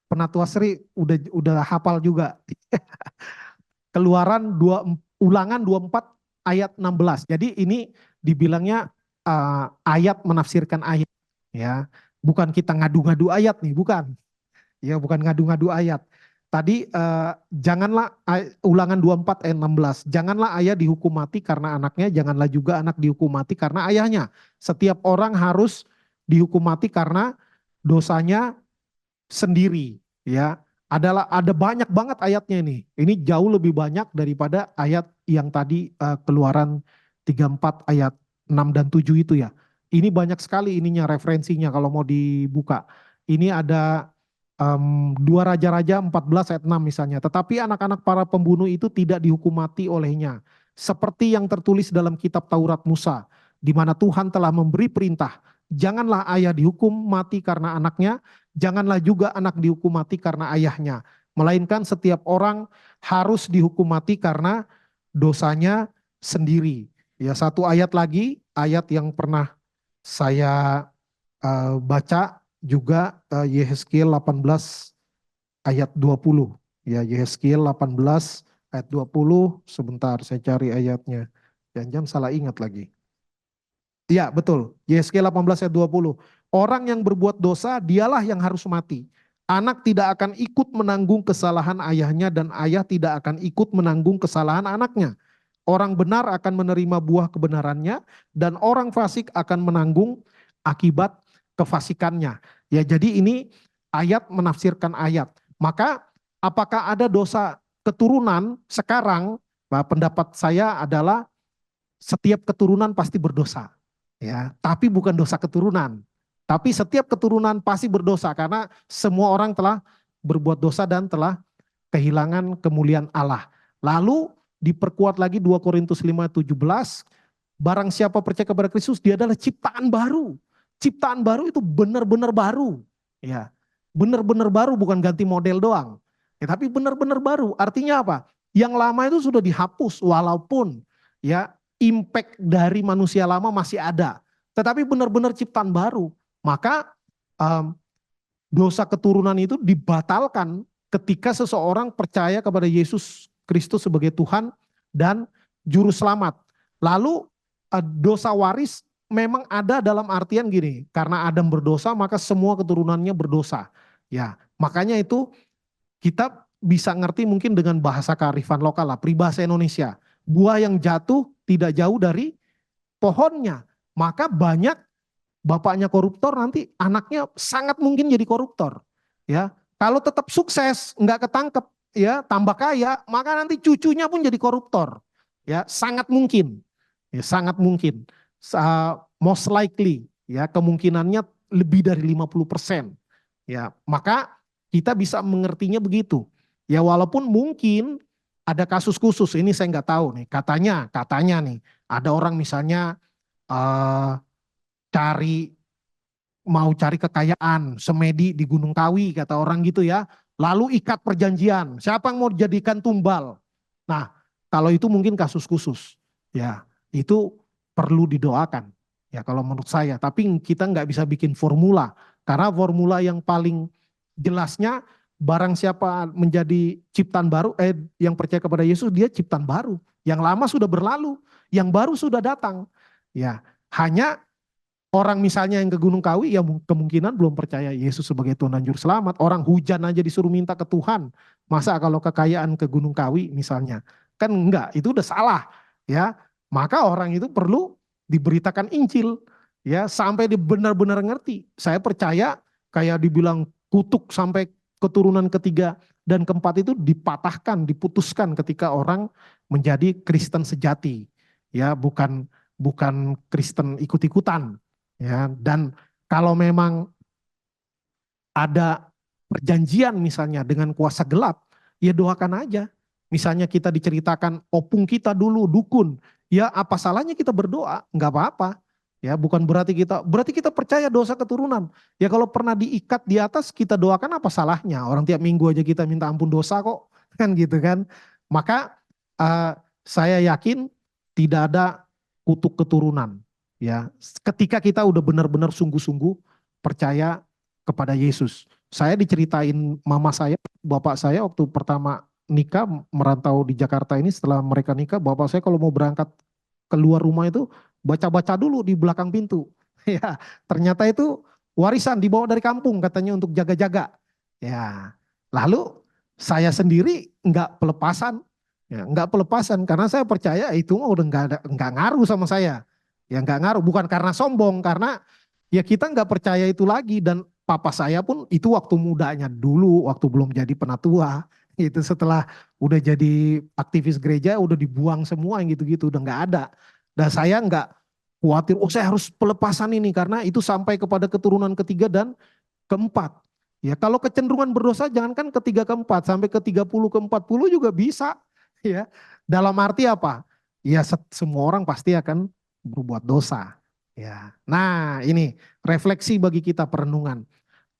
Penatua Sri udah hafal juga. Keluaran Ulangan 24 ayat 16. Jadi ini dibilangnya ayat menafsirkan ayat ya. Bukan kita ngadu-ngadu ayat nih, bukan. Ya, bukan ngadu-ngadu ayat. Tadi janganlah Ulangan 24 ayat 16. Janganlah ayah dihukum mati karena anaknya, janganlah juga anak dihukum mati karena ayahnya. Setiap orang harus dihukum mati karena dosanya sendiri, ya. Ada banyak banget ayatnya ini. Ini jauh lebih banyak daripada ayat yang tadi Keluaran 34 ayat 6 dan 7 itu ya. Ini banyak sekali ininya referensinya kalau mau dibuka. Ini ada 2 Raja-Raja 14 ayat 6 misalnya. Tetapi anak-anak para pembunuh itu tidak dihukum mati olehnya. Seperti yang tertulis dalam kitab Taurat Musa, di mana Tuhan telah memberi perintah, janganlah ayah dihukum mati karena anaknya, janganlah juga anak dihukum mati karena ayahnya. Melainkan setiap orang harus dihukum mati karena dosanya sendiri. Ya, satu ayat lagi, ayat yang pernah saya baca juga Yehezkiel 18 ayat 20. Ya, Yehezkiel 18 ayat 20, sebentar saya cari ayatnya. Jangan salah ingat lagi. Ya, betul. Yehezkiel 18 ayat 20. Orang yang berbuat dosa dialah yang harus mati. Anak tidak akan ikut menanggung kesalahan ayahnya dan ayah tidak akan ikut menanggung kesalahan anaknya. Orang benar akan menerima buah kebenarannya dan orang fasik akan menanggung akibat kefasikannya. Ya, jadi ini ayat menafsirkan ayat. Maka apakah ada dosa keturunan sekarang? Nah, pendapat saya adalah setiap keturunan pasti berdosa. Ya, tapi bukan dosa keturunan. Tapi setiap keturunan pasti berdosa karena semua orang telah berbuat dosa dan telah kehilangan kemuliaan Allah. Lalu diperkuat lagi 2 Korintus 5:17, barang siapa percaya kepada Kristus dia adalah ciptaan baru. Ciptaan baru itu benar-benar baru. Ya, benar-benar baru, bukan ganti model doang. Ya, tapi benar-benar baru. Artinya apa? Yang lama itu sudah dihapus walaupun ya impact dari manusia lama masih ada. Tetapi benar-benar ciptaan baru. Maka dosa keturunan itu dibatalkan ketika seseorang percaya kepada Yesus Kristus sebagai Tuhan dan Juru Selamat. Lalu dosa waris memang ada dalam artian gini, karena Adam berdosa maka semua keturunannya berdosa. Ya, makanya itu kita bisa ngerti mungkin dengan bahasa kearifan lokal lah, peribahasa Indonesia. Buah yang jatuh tidak jauh dari pohonnya. Maka banyak bapaknya koruptor nanti anaknya sangat mungkin jadi koruptor. Ya, kalau tetap sukses nggak ketangkep ya tambah kaya, maka nanti cucunya pun jadi koruptor. Ya, sangat mungkin. Ya, sangat mungkin. Most likely ya kemungkinannya lebih dari 50%. Ya, maka kita bisa mengertinya begitu. Ya, walaupun mungkin ada kasus khusus, ini saya nggak tahu nih. Katanya nih, ada orang misalnya mau cari kekayaan, semedi di Gunung Kawi kata orang gitu ya. Lalu ikat perjanjian, siapa yang mau dijadikan tumbal? Nah, kalau itu mungkin kasus khusus. Ya, itu perlu didoakan. Ya kalau menurut saya, tapi kita nggak bisa bikin formula. Karena formula yang paling jelasnya barang siapa menjadi ciptaan baru, yang percaya kepada Yesus dia ciptaan baru. Yang lama sudah berlalu, yang baru sudah datang. Ya, hanya orang misalnya yang ke Gunung Kawi ya kemungkinan belum percaya Yesus sebagai Tuhan dan Juru Selamat. Orang hujan aja disuruh minta ke Tuhan. Masa kalau kekayaan ke Gunung Kawi misalnya. Kan enggak, itu udah salah. Ya, maka orang itu perlu diberitakan Injil. Ya, sampai dia benar-benar ngerti. Saya percaya kayak dibilang kutuk sampai keturunan ketiga dan keempat itu dipatahkan, diputuskan ketika orang menjadi Kristen sejati. Ya, bukan Kristen ikut-ikutan. Ya, dan kalau memang ada perjanjian misalnya dengan kuasa gelap, ya doakan aja. Misalnya kita diceritakan opung kita dulu dukun, ya apa salahnya kita berdoa? Enggak apa-apa. Ya, bukan berarti kita percaya dosa keturunan. Ya kalau pernah diikat di atas kita doakan apa salahnya? Orang tiap minggu aja kita minta ampun dosa kok, kan gitu kan. Maka saya yakin tidak ada kutuk keturunan. Ya, ketika kita udah benar-benar sungguh-sungguh percaya kepada Yesus. Saya diceritain mama saya, bapak saya waktu pertama nikah merantau di Jakarta ini, setelah mereka nikah, bapak saya kalau mau berangkat keluar rumah itu baca-baca dulu di belakang pintu. Ya, ternyata itu warisan dibawa dari kampung katanya untuk jaga-jaga. Ya, lalu saya sendiri nggak pelepasan, ya nggak pelepasan karena saya percaya itu mah udah nggak ngaruh sama saya. Ya nggak ngaruh, bukan karena sombong, karena ya kita nggak percaya itu lagi. Dan papa saya pun itu waktu mudanya dulu, waktu belum jadi penatua, itu setelah udah jadi aktivis gereja udah dibuang semua yang gitu-gitu, udah nggak ada. Dan saya nggak khawatir, oh saya harus pelepasan ini karena itu sampai kepada keturunan ketiga dan keempat. Ya kalau kecenderungan berdosa jangankan ketiga keempat, sampai ke 30 ke 40 juga bisa. Ya dalam arti apa? Ya semua orang pasti akan berbuat dosa. Ya. Nah, ini refleksi bagi kita perenungan.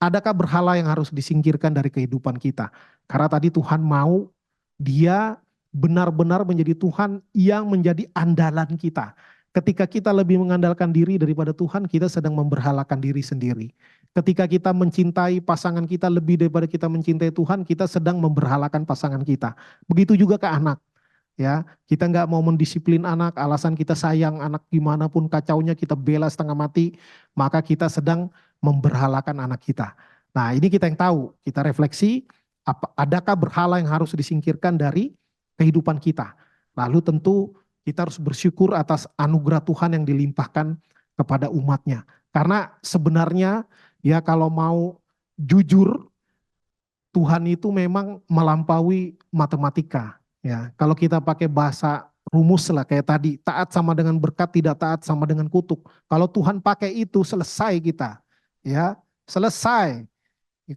Adakah berhala yang harus disingkirkan dari kehidupan kita? Karena tadi Tuhan mau dia benar-benar menjadi Tuhan yang menjadi andalan kita. Ketika kita lebih mengandalkan diri daripada Tuhan, kita sedang memberhalakan diri sendiri. Ketika kita mencintai pasangan kita lebih daripada kita mencintai Tuhan, kita sedang memberhalakan pasangan kita. Begitu juga ke anak. Ya, kita nggak mau mendisiplin anak, alasan kita sayang anak gimana pun kacaunya kita bela setengah mati, maka kita sedang memberhalakan anak kita. Nah ini kita yang tahu, kita refleksi, adakah berhala yang harus disingkirkan dari kehidupan kita. Lalu tentu kita harus bersyukur atas anugerah Tuhan yang dilimpahkan kepada umatnya. Karena sebenarnya ya kalau mau jujur, Tuhan itu memang melampaui matematika. Ya, kalau kita pakai bahasa rumus lah kayak tadi, taat sama dengan berkat, tidak taat sama dengan kutuk. Kalau Tuhan pakai itu selesai kita, ya selesai.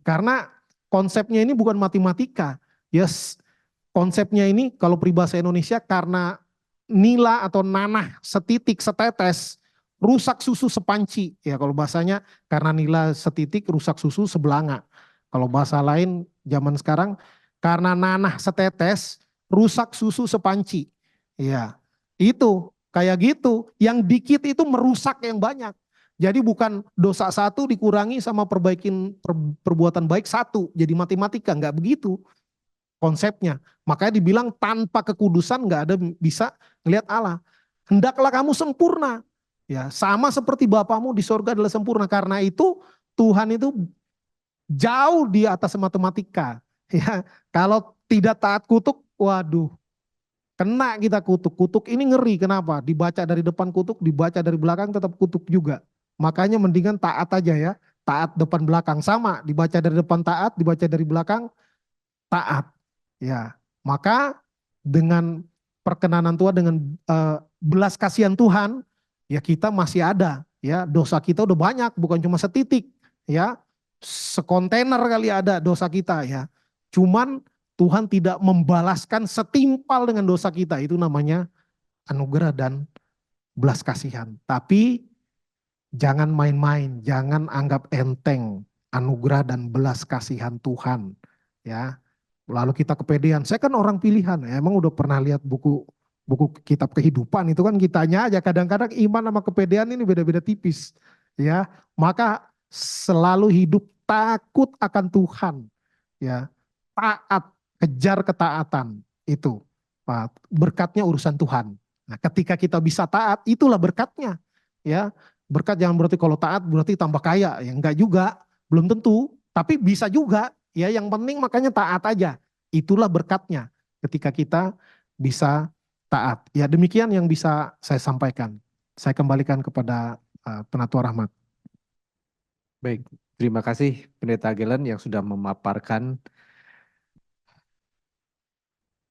Karena konsepnya ini bukan matematika, yes, konsepnya ini kalau peribahasa Indonesia karena nila atau nanah setitik setetes rusak susu sepanci. Ya kalau bahasanya karena nila setitik rusak susu sebelanga. Kalau bahasa lain zaman sekarang karena nanah setetes rusak susu sepanci. Ya, itu kayak gitu. Yang dikit itu merusak yang banyak. Jadi bukan dosa satu dikurangi sama perbaikin perbuatan baik satu. Jadi matematika, nggak begitu konsepnya. Makanya dibilang tanpa kekudusan nggak ada bisa ngelihat Allah. Hendaklah kamu sempurna. Ya, sama seperti Bapamu di sorga adalah sempurna. Karena itu Tuhan itu jauh di atas matematika. Ya, kalau tidak taat kutuk, waduh, kena kita kutuk. Kutuk ini ngeri, kenapa? Dibaca dari depan kutuk, dibaca dari belakang tetap kutuk juga. Makanya mendingan taat aja ya. Taat depan belakang sama, dibaca dari depan taat, dibaca dari belakang taat. Ya, maka dengan perkenanan Tuhan, dengan belas kasihan Tuhan, ya kita masih ada. Ya, dosa kita udah banyak, bukan cuma setitik. Ya, sekontainer kali ada dosa kita ya. Cuman Tuhan tidak membalaskan setimpal dengan dosa kita. Itu namanya anugerah dan belas kasihan. Tapi jangan main-main, jangan anggap enteng anugerah dan belas kasihan Tuhan. Ya, lalu kita kepedean. Saya kan orang pilihan. Emang udah pernah lihat buku buku kitab kehidupan itu kan kitanya aja kadang-kadang iman sama kepedean ini beda-beda tipis ya. Maka selalu hidup takut akan Tuhan ya. Taat, kejar ketaatan itu. Nah, berkatnya urusan Tuhan. Nah, ketika kita bisa taat itulah berkatnya ya. Berkat jangan berarti kalau taat berarti tambah kaya, ya enggak juga, belum tentu, tapi bisa juga ya. Yang penting makanya taat aja. Itulah berkatnya ketika kita bisa taat. Ya demikian yang bisa saya sampaikan. Saya kembalikan kepada Penatua Rahmat. Baik, terima kasih Pendeta Gelen yang sudah memaparkan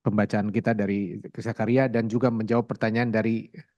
pembacaan kita dari Zakaria dan juga menjawab pertanyaan dari